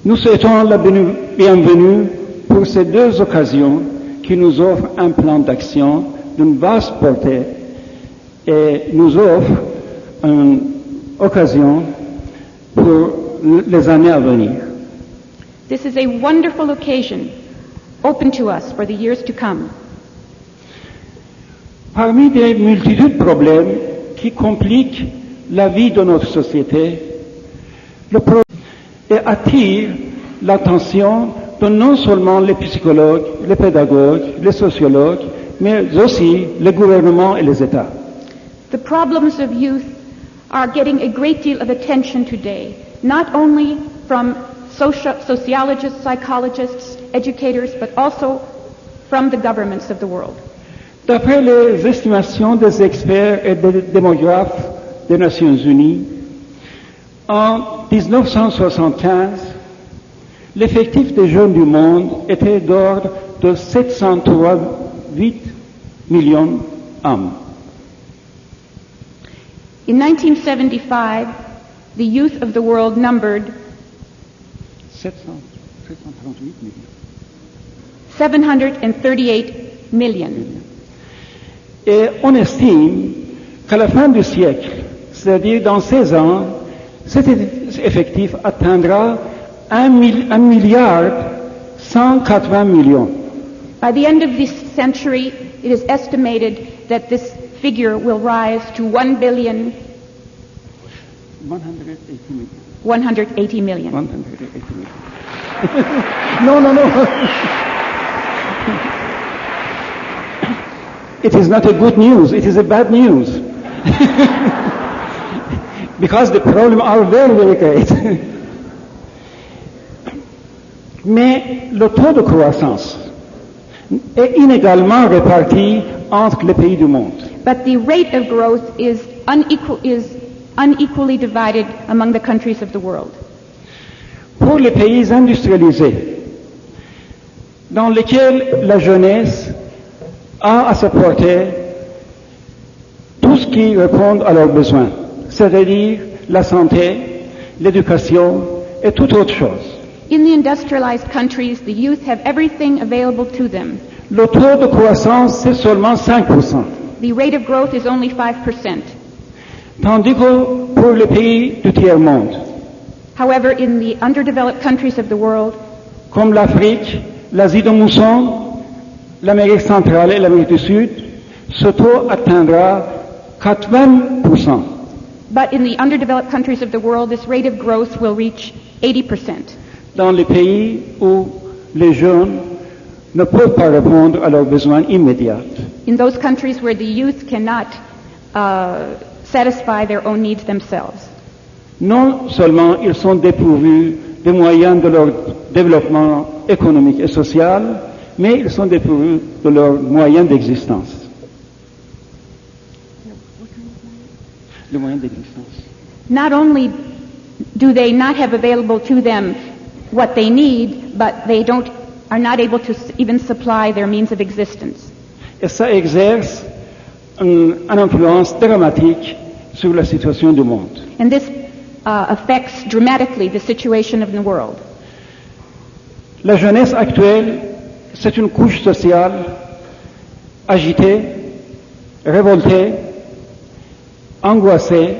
Nous souhaitons la bienvenue pour ces 2 occasions qui nous offrent un plan d'action d'une vaste portée et nous offrent une occasion pour les années à venir. This is a wonderful occasion open to us for the years to come. Parmi des multitudes de problèmes qui compliquent la vie de notre société, le problème attire l'attention de non seulement les psychologues, les pédagogues, les sociologues, mais aussi les gouvernements et les États. The problems of youth are getting a great deal of attention today, not only from sociologists, psychologists, educators, but also from the governments of the world. D'après les estimations des experts et des démographes des Nations Unies, en 1975, l'effectif des jeunes du monde était d'ordre de 708 millions d'hommes. In 1975, the youth of the world numbered 738 million. Et on estime qu'à la fin du siècle, c'est-à-dire dans 16 ans, cet effectif atteindra 1,180 milliard. By the end of this century, it is estimated that this figure will rise to 1 billion 180 million. No. It is not a good news, it is a bad news. Because the problems are very, very great. Mais le taux de croissance est inégalement réparti entre les pays du monde. But the rate of growth is unequally divided among the countries of the world. Pour les pays industrialisés, dans lesquels la jeunesse a à sa portée tout ce qui répond à leurs besoins, c'est-à-dire la santé, l'éducation et toute autre chose. In the industrialized countries, the youth have everything available to them. Le taux de croissance, c'est seulement 5%. The rate of growth is only 5%. Tandis que pour les pays du tiers-monde, However, in the underdeveloped countries of the world, comme l'Afrique, l'Asie de mousson, l'Amérique centrale et l'Amérique du Sud, ce taux atteindra 80%. but in the underdeveloped countries of the world, this rate of growth will reach 80%. Dans les pays où les jeunes ne peuvent pas répondre à leurs besoins immédiats. In those countries where the youth cannot satisfy their own needs themselves. Non seulement ils sont dépourvus des moyens de leur développement économique et social, mais ils sont dépourvus de leurs moyens d'existence. Les moyens d'existence. Not only do they not have available to them what they need, but they are not able to even supply their means of existence. Et ça exerce une influence dramatique sur la situation du monde. And this affects dramatically the situation of the world. La jeunesse actuelle, c'est une couche sociale agitée, révoltée, angoissée,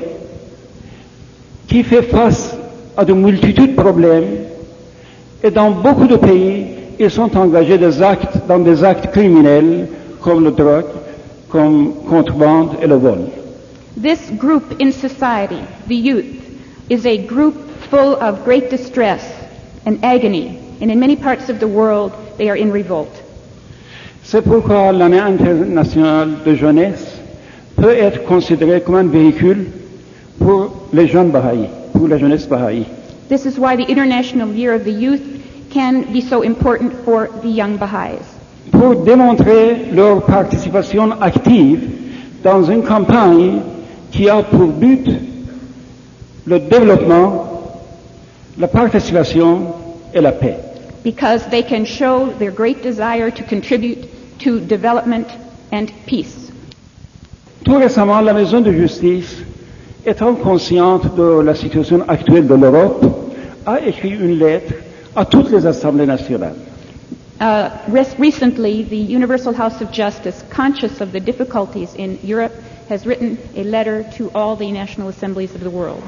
qui fait face à de multitudes de problèmes, et dans beaucoup de pays, ils sont engagés dans des actes criminels comme le drogue, comme contrebande et le vol. This group in society, the youth, is a group full of great distress and agony, and in many parts of the world they are in revolt. C'est pourquoi l'année internationale de jeunesse peut être considérée comme un véhicule pour les jeunes Baha'i, pour la jeunesse Baha'i. This is why the International Year of the Youth can be so important for the young Baha'is. Pour démontrer leur participation active dans une campagne qui a pour but le développement, la participation et la paix. Because they can show their great desire to contribute to development and peace. Tout récemment, la Maison de justice, étant consciente de la situation actuelle de l'Europe, a écrit une lettre à toutes les assemblées nationales. Recently, the Universal House of Justice, conscious of the difficulties in Europe, has written a letter to all the national assemblies of the world.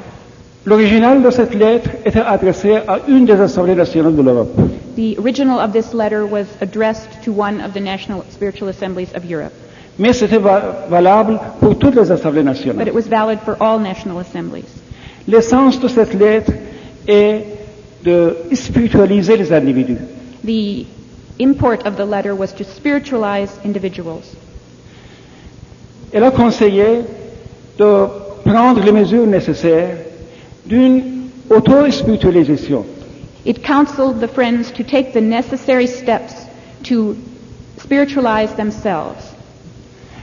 L'original de cette lettre était adressé à une des assemblées nationales de l'Europe. The original of this letter was addressed to one of the national spiritual assemblies of Europe. Mais c'était valable pour toutes les assemblées But nationales. it was valid for all national assemblies. L'essence de cette lettre est de spiritualiser les individus. The import of the letter was to spiritualize individuals. Elle a conseillé de prendre les mesures nécessaires d'une auto-spiritualisation. It counseled the friends to take the necessary steps to spiritualize themselves,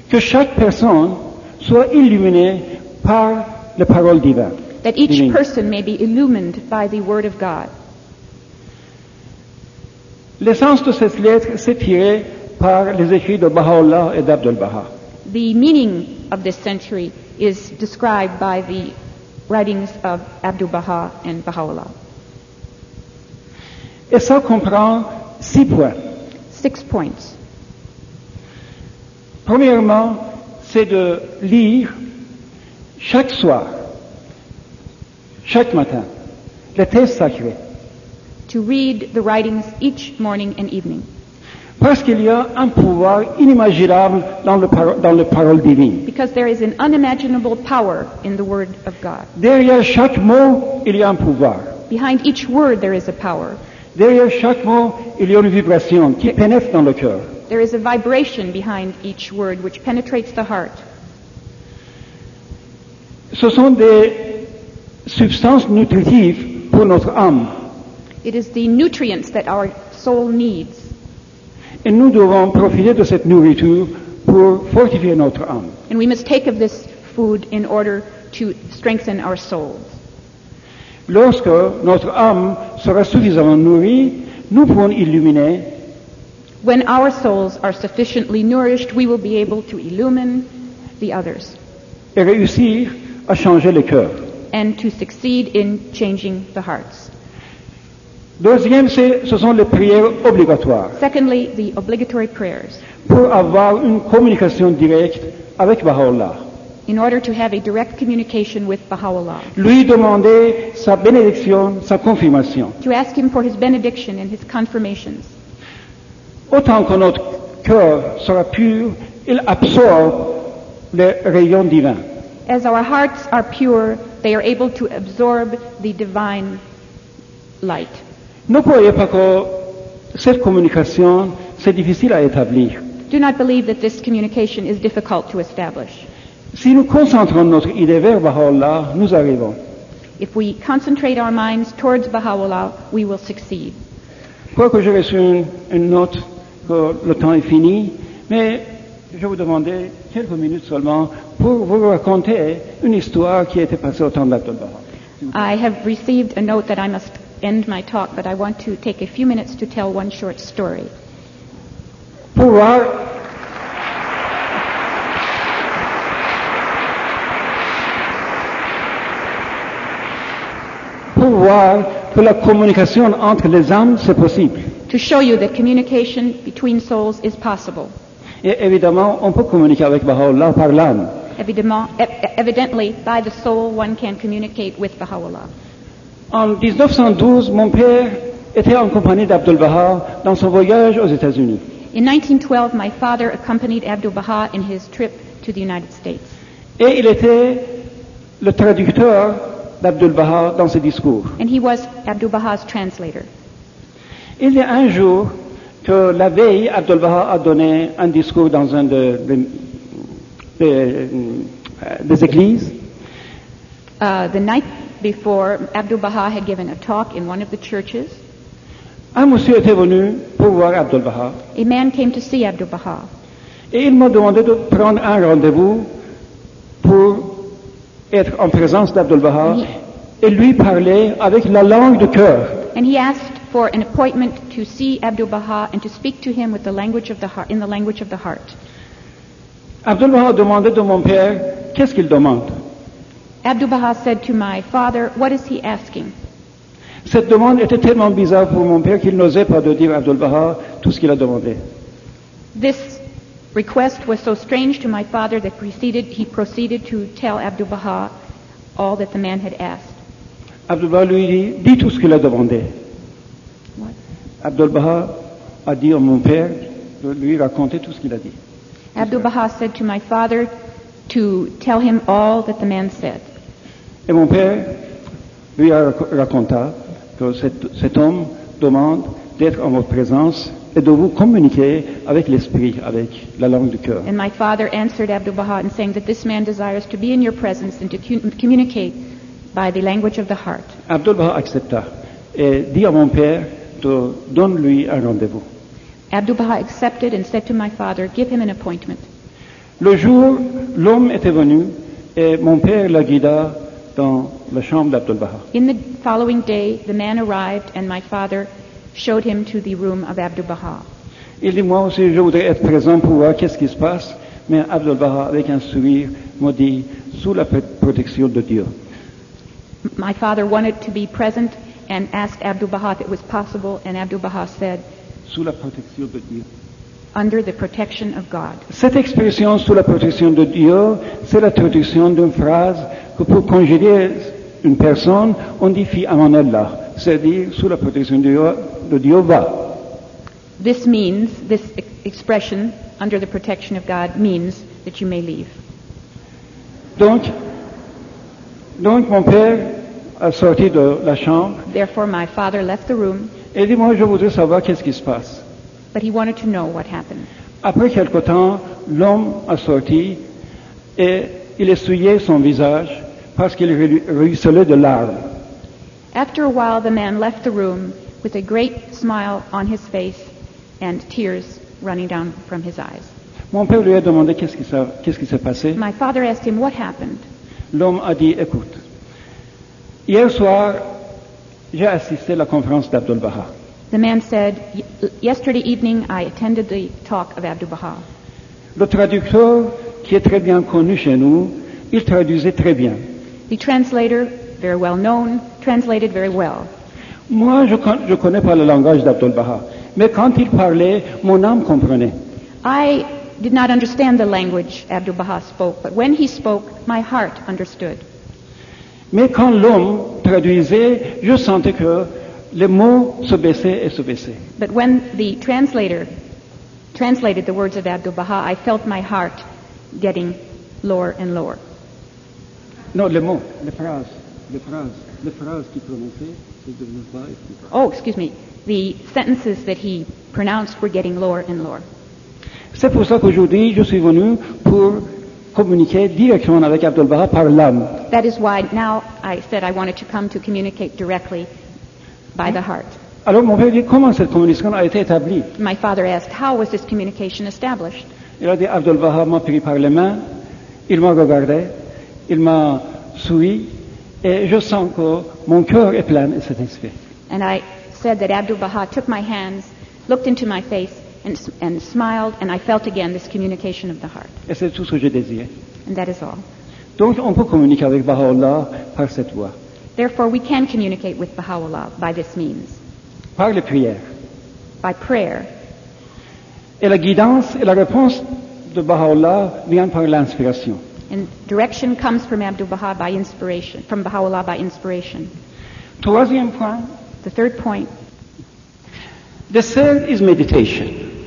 Que chaque personne soit illuminée par les paroles divines. that each Divine. person may be illumined by the Word of God. L'essence de cette lettre s'est tirée par les écrits de Baha'u'llah et d'Abdul-Baha. The meaning of this century is described by the writings of Abdu'l-Baha and Baha'u'llah. Et ça comprend 6 points. 6 points. Premièrement, c'est de lire chaque soir, chaque matin, les textes sacrés. To read the writings each morning and evening. Parce qu'il y a un pouvoir inimaginable dans les paroles divines. Because there is an unimaginable power in the Word of God. Derrière chaque mot, il y a un pouvoir. Behind each word there is a power. Derrière chaque mot, il y a une vibration qui pénètre dans le cœur. There is a vibration behind each word which penetrates the heart. Ce sont des substances nutritives pour notre âme. It is the nutrients that our soul needs. Et nous devons profiter de cette nourriture pour fortifier notre âme. And we must take of this food in order to strengthen our souls. Lorsque notre âme sera suffisamment nourrie, nous pourrons illuminer When our souls are sufficiently nourished, we will be able to illumine the others et réussir à changer les cœurs. and to succeed in changing the hearts. Deuxième, ce sont les prières obligatoires Secondly, the obligatory prayers. pour avoir une communication directe avec Baha'u'llah. In order to have a direct communication with Baha'u'llah. Lui demander sa bénédiction, sa confirmation. To ask him for his benediction and his confirmations. Autant que notre cœur sera pur, il absorbe les rayons divins. As our hearts are pure, they are able to absorb the divine light. Ne croyez pas que cette communication, c'est difficile à établir. Do not believe that this communication is difficult to establish. Si nous concentrons notre idée vers Baha'u'llah, nous arrivons. If we concentrate our minds towards Baha'u'llah, we will succeed. Je crois que j'ai reçu une note que le temps est fini, mais je vais vous demander quelques minutes seulement pour vous raconter une histoire qui était passée au temps d'Abdul-Baha. I have received a note that I must end my talk, but I want to take a few minutes to tell one short story. Pour voir que la communication entre les âmes, c'est possible. To show you that communication between souls is possible. Et évidemment, on peut communiquer avec Baha'u'llah par l'âme. Evidently, by the soul, one can communicate with Baha'u'llah. En 1912, mon père était en compagnie d'Abdul-Baha dans son voyage aux États-Unis. In 1912, my father accompanied Abdu'l-Baha in his trip to the United States. Et il était le traducteur d'Abdul-Baha dans ses discours. And he was Abdu'l-Baha's translator. Il y a un jour que la veille, Abdul-Baha a donné un discours dans un des églises. The night before, Abdu'l-Baha had given a talk in one of the churches. Un monsieur était venu pour voir Abdul-Baha. A man came to see Abdu'l-Baha. Et il m'a demandé de prendre un rendez-vous pour être en présence d'Abdul-Baha et lui parler avec la langue du cœur. And he asked for an appointment to see Abdu'l-Baha and to speak to him with the language of the heart, in the language of the heart. Abdul-Baha a demandé de mon père, qu'est-ce qu'il demande? Abdu'l-Baha said to my father, what is he asking? Cette demande était tellement bizarre pour mon père qu'il n'osait pas de dire à Abdul-Baha tout ce qu'il a demandé. This request was so strange to my father that he proceeded to tell Abdu'l-Baha all that the man had asked. Abdul-Baha lui dit, dis tout ce qu'il a demandé. What? Abdul-Baha a dit à mon père de lui raconter tout ce qu'il a dit. Abdu'l-Baha said to my father to tell him all that the man said. Et mon père lui a raconté que cet homme demande d'être en votre présence et de vous communiquer avec l'esprit, avec la langue du cœur. And my father answered Abdu'l-Baha in saying that this man desires to be in your presence and to communicate by the language of the heart. Abdu'l-Baha accepta et dit à mon père de donne-lui un rendez-vous. Abdu'l-Baha accepted and said to my father, give him an appointment. Le jour, l'homme était venu et mon père la guida dans la chambre d'Abdu'l-Baha. In the following day, the man arrived and my father showed him to the room of Abdu'l-Baha. Il dit, moi aussi, je voudrais être présent pour voir qu'est-ce qui se passe, mais Abdu'l-Baha, avec un sourire, m'a dit, sous la protection de Dieu. My father wanted to be present and asked Abdu'l-Baha if it was possible, and Abdu'l-Baha said, Sous la protection de Dieu. under the protection of God. Cette expression sous la protection de Dieu, c'est la traduction d'une phrase que pour congédier une personne, on dit fi amanallah, c'est-à-dire sous la protection de Dieu va. This expression, under the protection of God, means that you may leave. Donc mon père a sorti de la chambre Therefore, my father left the room, et dit, moi je voudrais savoir qu'est-ce qui se passe. but he wanted to know what happened. Après quelque temps, l'homme a sorti et il essuyait son visage parce qu'il ruisselait de larmes. After a while, the man left the room with a great smile on his face and tears running down from his eyes. Mon père lui a demandé qu'est-ce qui s'est passé. My father asked him what happened. L'homme a dit, écoute, hier soir, j'ai assisté à la conférence d'Abdu'l-Baha. The man said, yesterday evening I attended the talk of Abdu'l-Baha. Le traducteur, qui est très bien connu chez nous, il traduisait très bien. The translator, very well known, translated very well. Moi, je connais pas le langage d'Abdu'l-Baha, mais quand il parlait, mon âme comprenait. I did not understand the language Abdu'l-Baha spoke, but when he spoke, my heart understood. Mais quand l'homme traduisait, je sentais que les mots se baissaient et se baissaient. But when the translator translated the words of Abdu'l-Baha, I felt my heart getting lower and lower. Non, les mots, les phrases qu'il prononçait, c'est devenu bas et plus bas. Oh, excuse me. The sentences that he pronounced were getting lower and lower. C'est pour ça qu'aujourd'hui, je suis venu pour communiquer directement avec Abdu'l-Baha par l'âme. That is why now I said I wanted to come to communicate directly by the heart. Alors mon père dit, comment cette communication a été établie? My father asked, how was this communication established? Il a dit, Abdu'l-Baha m'a pris par les mains, il m'a regardé, il m'a souri, et je sens que mon cœur est plein et satisfait. And I said that Abdu'l-Baha took my hands, looked into my face, and smiled, and I felt again this communication of the heart. Et c'est tout ce que je désire. And that is all. Donc on peut communiquer avec Baha'u'llah par cette voie, Therefore, we can communicate with Baha'u'llah by this means, par les prières. by prayer. Et la guidance et la réponse de Baha'u'llah viennent par l'inspiration. And direction comes from Abdu'l-Baha by inspiration, from Baha'u'llah by inspiration. Troisième point, The third point, the third is meditation.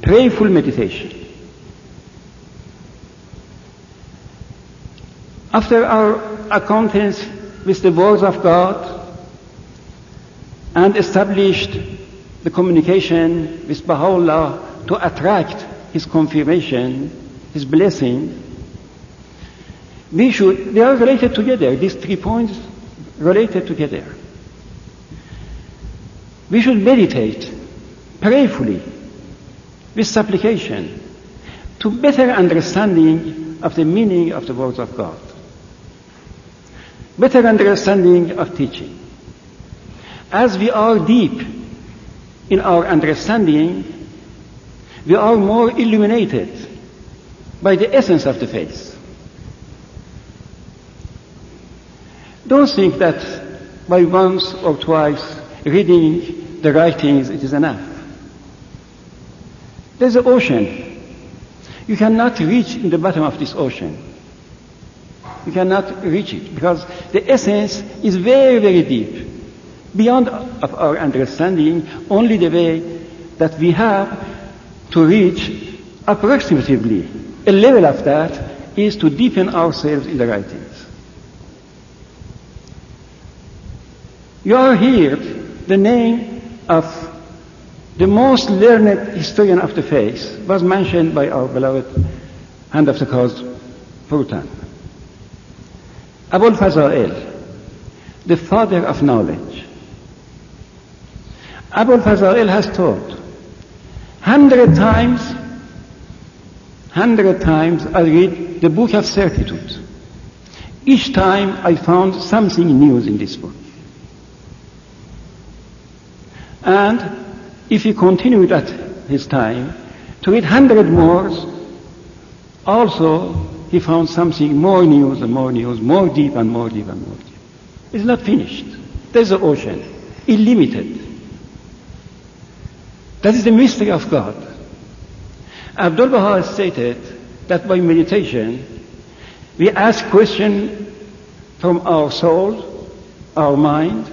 Prayerful meditation. After our acquaintance with the words of God and established the communication with Baha'u'llah to attract his confirmation, his blessing, they are related together, these 3 points related together. We should meditate prayerfully with supplication to better understanding of the meaning of the words of God, better understanding of teaching. As we are deep in our understanding, we are more illuminated by the essence of the faith. Don't think that by once or twice reading the writings it is enough. There's an ocean. You cannot reach in the bottom of this ocean. You cannot reach it because the essence is very, very deep. Beyond of our understanding, only the way that we have to reach approximately a level of that is to deepen ourselves in the writings. You are here, the name of the most learned historian of the faith was mentioned by our beloved hand of the cause, Purtan. Abul Faza'il, the father of knowledge. Abul Faza'il has taught 100 times I read the Book of Certitude. Each time I found something new in this book. And if he continued at his time to read 100 more, also he found something more news and more news, more deep and more deep and more deep. It's not finished. There's the ocean, unlimited. That is the mystery of God. Abdul Baha stated that by meditation, we ask questions from our soul, our mind,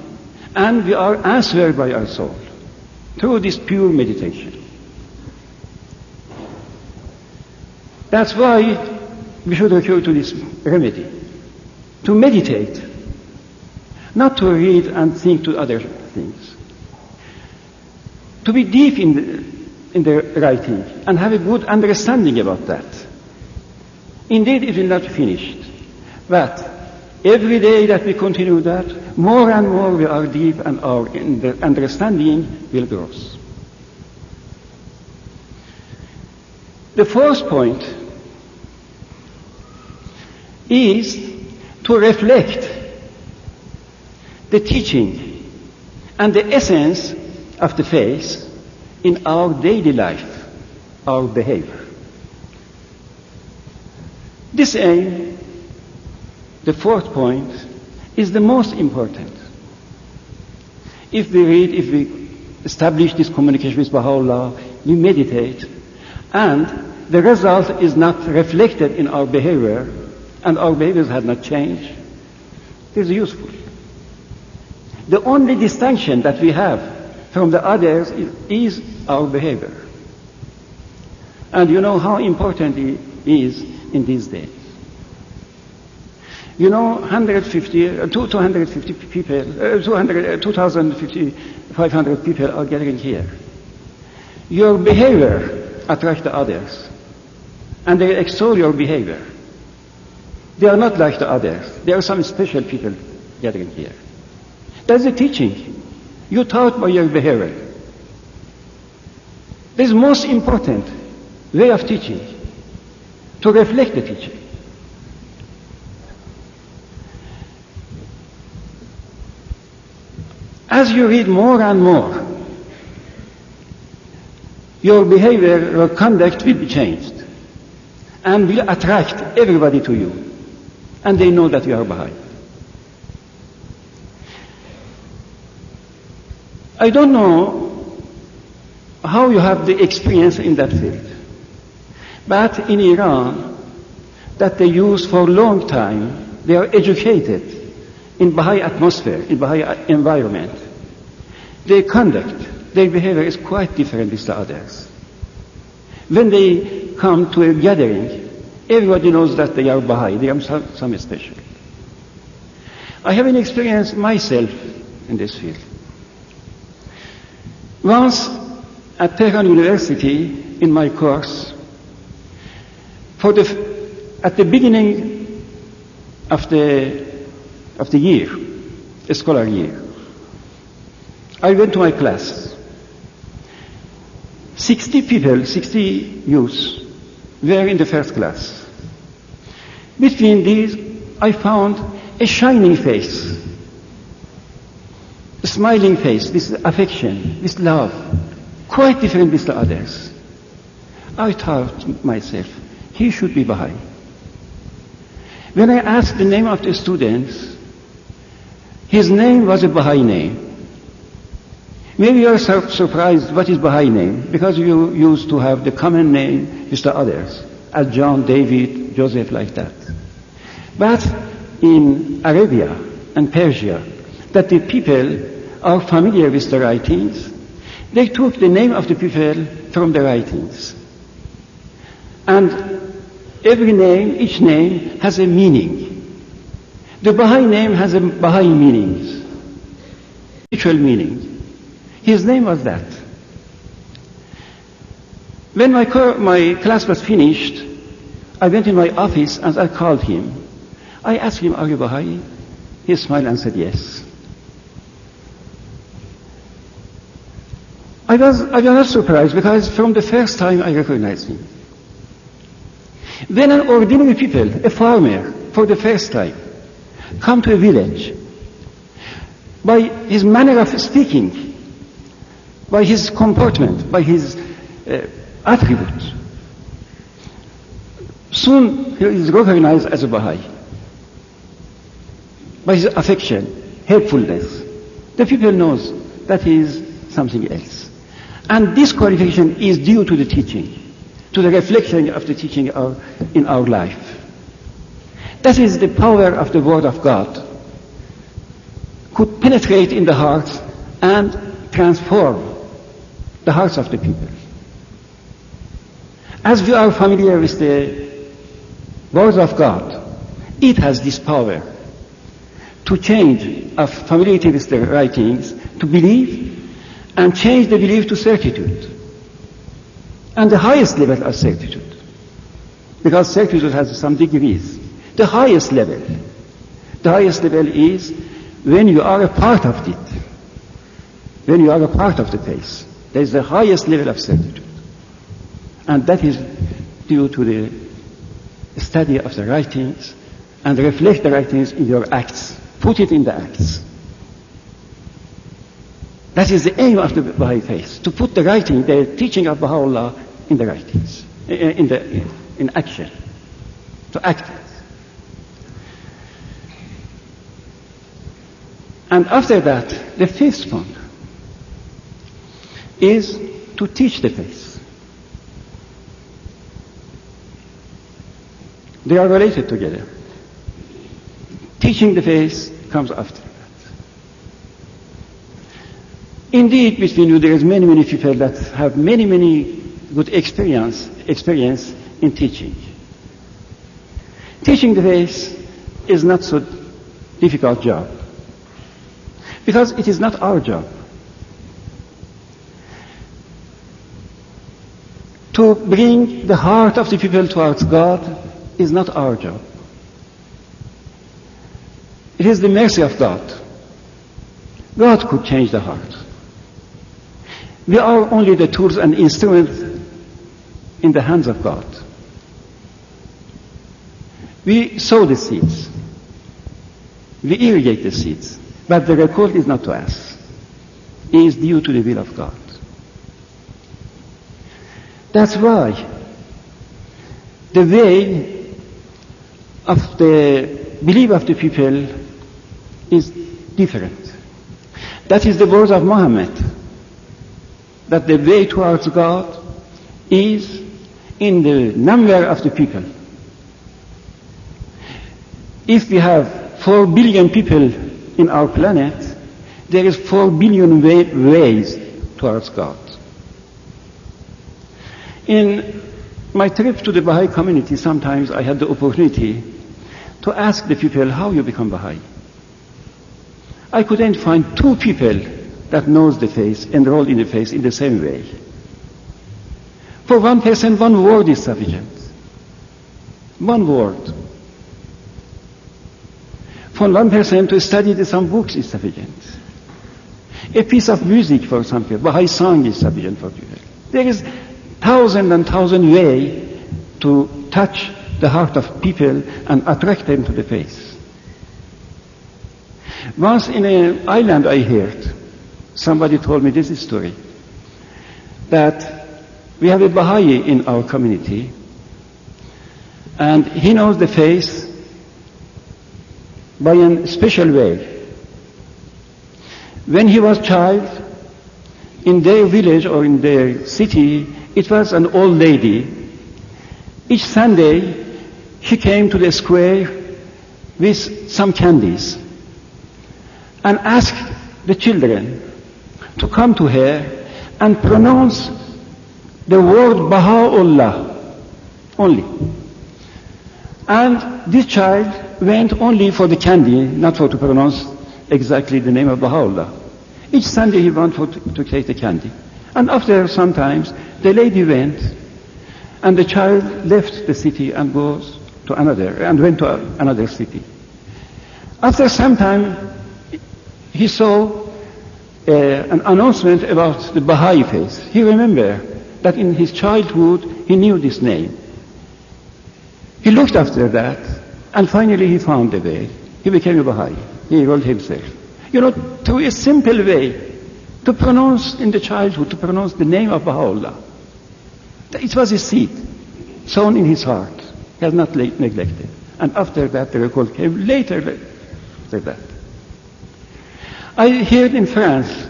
and we are answered by our soul through this pure meditation. That's why we should recur to this remedy, to meditate, not to read and think to other things, to be deep in the writing and have a good understanding about that. Indeed, it will not be finished, but every day that we continue that, more and more we are deep and our understanding will grow. The fourth point is to reflect the teaching and the essence of the faith in our daily life, our behavior. This aim, the fourth point, is the most important. If we read, if we establish this communication with Baha'u'llah, we meditate, and the result is not reflected in our behavior, and our behaviors have not changed, it is useful. The only distinction that we have from the others is our behavior. And you know how important it is in these days. You know, 250 people, 2,500 people are gathering here. Your behavior attracts the others, and they extol your behavior. They are not like the others. There are some special people gathering here. That's the teaching. You taught by your behavior. This is the most important way of teaching, to reflect the teaching. As you read more and more, your behavior, your conduct will be changed and will attract everybody to you. And they know that you are Baha'i. I don't know how you have the experience in that field, but in Iran, that they use for a long time, they are educated in Baha'i atmosphere, in Baha'i environment. Their conduct, their behavior is quite different with the others. When they come to a gathering, everybody knows that they are Baha'i, they are some special. I have an experience myself in this field. Once at Tehran University, in my course, at the beginning of the year, a scholar year, I went to my class. 60 people, 60 youths were in the first class. Between these, I found a shining face, a smiling face, this affection, this love, quite different with the others. I thought myself, he should be Baha'i. When I asked the name of the students, his name was a Baha'i name. Maybe you are surprised what is Baha'i name, because you used to have the common name with the others, as John, David, Joseph, like that. But in Arabia and Persia, that the people are familiar with the writings, they took the name of the people from the writings. And every name, each name, has a meaning. The Baha'i name has a Baha'i meaning. spiritual meaning. His name was that. When my class was finished, I went in my office and I called him. I asked him, "Are you Baha'i?" He smiled and said, "Yes." I was not surprised because from the first time I recognized him. When an ordinary people, a farmer, for the first time, come to a village, by his manner of speaking, by his comportment, by his attributes, soon he is recognized as a Baha'i. By his affection, helpfulness, the people knows that he is something else. And this qualification is due to the teaching, to the reflection of the teaching in our life. That is the power of the Word of God, could penetrate in the hearts and transform the hearts of the people. As we are familiar with the Word of God, it has this power to change our familiarity with the writings, to believe, and change the belief to certitude. And the highest level of certitude, because certitude has some degrees. The highest level is when you are a part of it, when you are a part of the faith. There is the highest level of certitude. And that is due to the study of the writings and reflect the writings in your acts. Put it in the acts. That is the aim of the Baha'i faith, to put the writing, the teaching of Baha'u'llah in the writings, in action, to act it. And after that, the fifth point is to teach the faith. They are related together. Teaching the faith comes after that. Indeed, between you, there is many people that have many good experience in teaching. Teaching the faith is not so difficult job, because it is not our job. To bring the heart of the people towards God is not our job. It is the mercy of God. God could change the heart. We are only the tools and instruments in the hands of God. We sow the seeds. We irrigate the seeds. But the record is not to us. It is due to the will of God. That's why the way of the belief of the people is different. That is the words of Muhammad, that the way towards God is in the number of the people. If we have 4 billion people in our planet, there is 4 billion ways towards God. In my trip to the Baha'i community, sometimes I had the opportunity to ask the people how you become Baha'i. I couldn't find 2 people that knows the faith, enrolled in the faith in the same way. For one person, 1 word is sufficient. 1 word. For one person to study some books is sufficient. A piece of music for some people, Baha'i song is sufficient for people. There is 1,000 ways to touch the heart of people and attract them to the faith. Once in an island I heard, somebody told me this story, that we have a Baha'i in our community, and he knows the faith by a special way. When he was a child, in their village or in their city, it was an old lady. Each Sunday, she came to the square with some candies and asked the children to come to her and pronounce the word Baha'u'llah only. And this child went only for the candy, not for to pronounce exactly the name of Baha'u'llah. Each Sunday he went to take the candy. And after some times, the lady went, and the child left the city and went to another city. After some time, he saw an announcement about the Baha'i faith. He remembered that in his childhood he knew this name. He looked after that, and finally he found the way. He became a Baha'i. He enrolled himself. Through a simple way to pronounce in the childhood, to pronounce the name of Baha'u'llah. It was a seed sown in his heart. He has not neglected. And after that, the record came later after that. I heard in France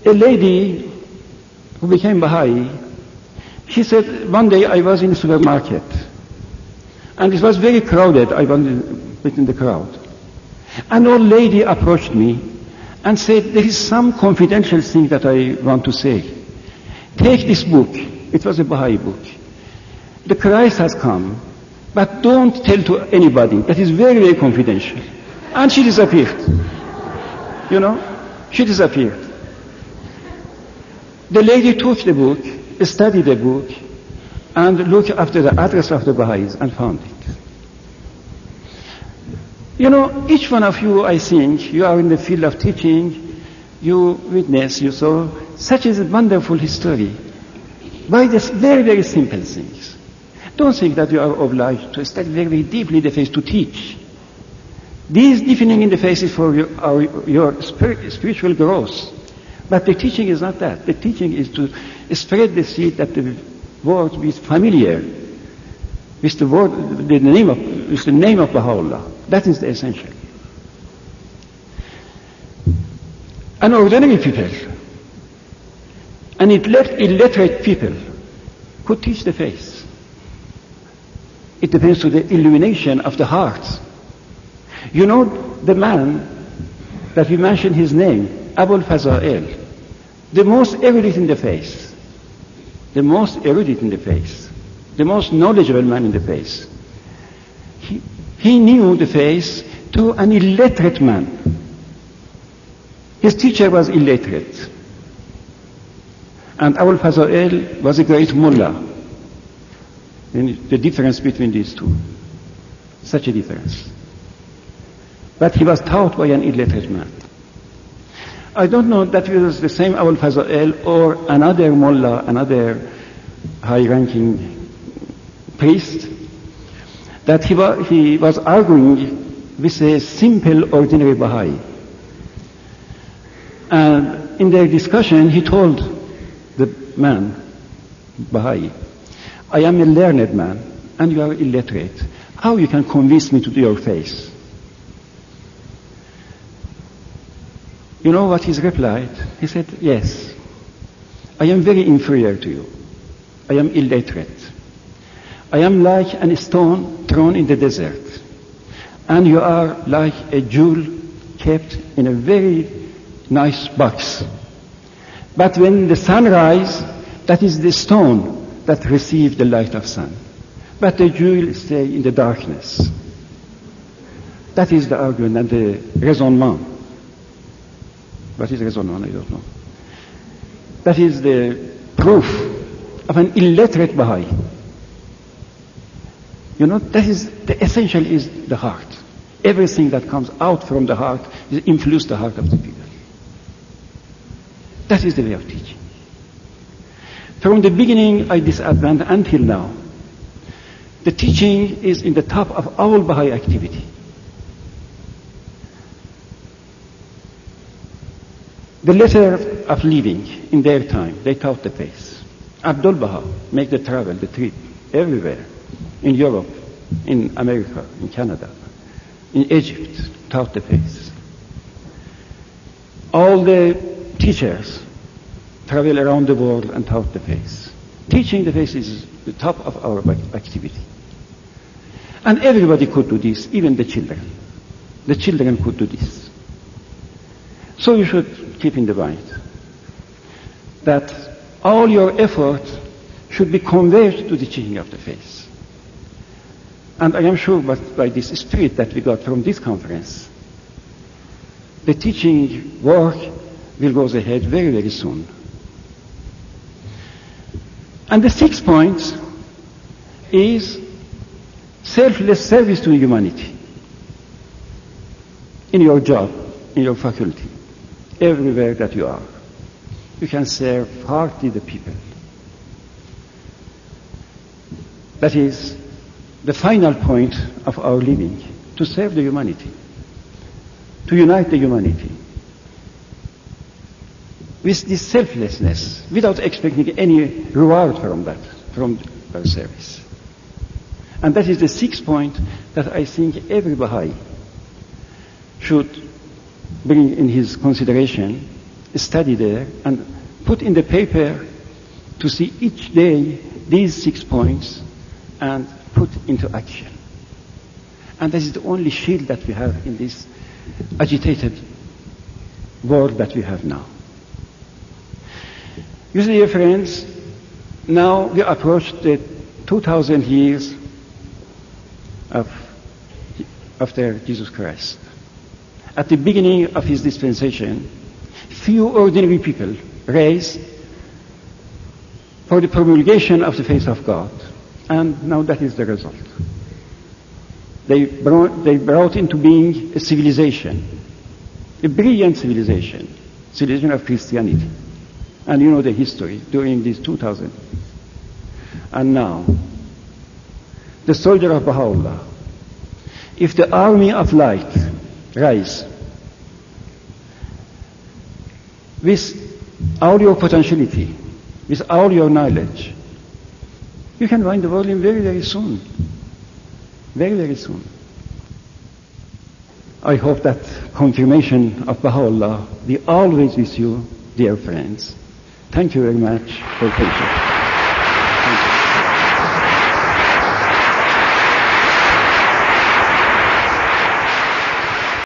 a lady who became Baha'i. She said, one day I was in a supermarket, and it was very crowded. I was within the crowd. An old lady approached me and said, there is some confidential thing that I want to say. Take this book. It was a Baha'i book. The Christ has come, but don't tell to anybody. That is very, very confidential. And she disappeared. She disappeared. The lady took the book, studied the book, and looked after the address of the Baha'is and found it. Each one of you, I think, you are in the field of teaching, you witness, you saw such a wonderful history by this very, very simple things. Don't think that you are obliged to study very, very deeply the faith to teach. This deepening in the faith is for your spiritual growth. But the teaching is not that. The teaching is to spread the seed that the word be familiar with the name of Baha'u'llah. That is the essential. An ordinary people, an illiterate people could teach the faith. It depends to the illumination of the heart. The man that we mentioned his name, Abul Faza'il, the most erudite in the faith, the most knowledgeable man in the faith. He knew the faith to an illiterate man. His teacher was illiterate. And Abul Faza'il was a great mullah. And the difference between these two, such a difference. But he was taught by an illiterate man. I don't know that it was the same Abul Faza'il or another mullah, another high-ranking priest, that he was arguing with a simple, ordinary Baha'i. And in their discussion, he told the man, Baha'i, I am a learned man, and you are illiterate. How you can convince me to do your faith? You know what he replied? He said, yes, I am very inferior to you. I am illiterate. I am like a stone thrown in the desert. And you are like a jewel kept in a very nice box. But when the sun rises, that is the stone that receives the light of sun. But the jewel stays in the darkness. That is the argument and the raisonnement. What is raisonnement? I don't know. That is the proof of an illiterate Baha'i. That is the essential is the heart. Everything that comes out from the heart influences the heart of the people. That is the way of teaching. From the beginning of this Advent until now, the teaching is in the top of all Baha'i activity. The letter of living in their time, they taught the faith. Abdul Baha made the travel, the trip, everywhere. In Europe, in America, in Canada, in Egypt, taught the faith. All the teachers travel around the world and taught the faith. Teaching the faith is the top of our activity. And everybody could do this, even the children. The children could do this. So you should keep in mind that all your effort should be converged to the teaching of the faith. And I am sure by this spirit that we got from this conference, the teaching work will go ahead very, very soon. And the sixth point is selfless service to humanity. In your job, in your faculty, everywhere that you are, you can serve heartily the people. That is the final point of our living, to serve the humanity, to unite the humanity. With this selflessness, without expecting any reward from that, from our service. And that is the sixth point that I think every Baha'i should bring in his consideration, study there, and put in the paper to see each day these 6 points and put into action. And that is the only shield that we have in this agitated world that we have now. You see, dear friends, now we approach the 2,000 years after Jesus Christ. At the beginning of his dispensation, few ordinary people raised for the promulgation of the faith of God. And now that is the result. They brought into being a civilization, a brilliant civilization of Christianity. And you know the history during these 2,000. And now, the soldier of Baha'u'llah, if the army of light rise with all your potentiality, with all your knowledge, you can find the world in very, very soon. Very, very soon. I hope that confirmation of Baha'u'llah be always with you, dear friends. Thank you very much for your attention.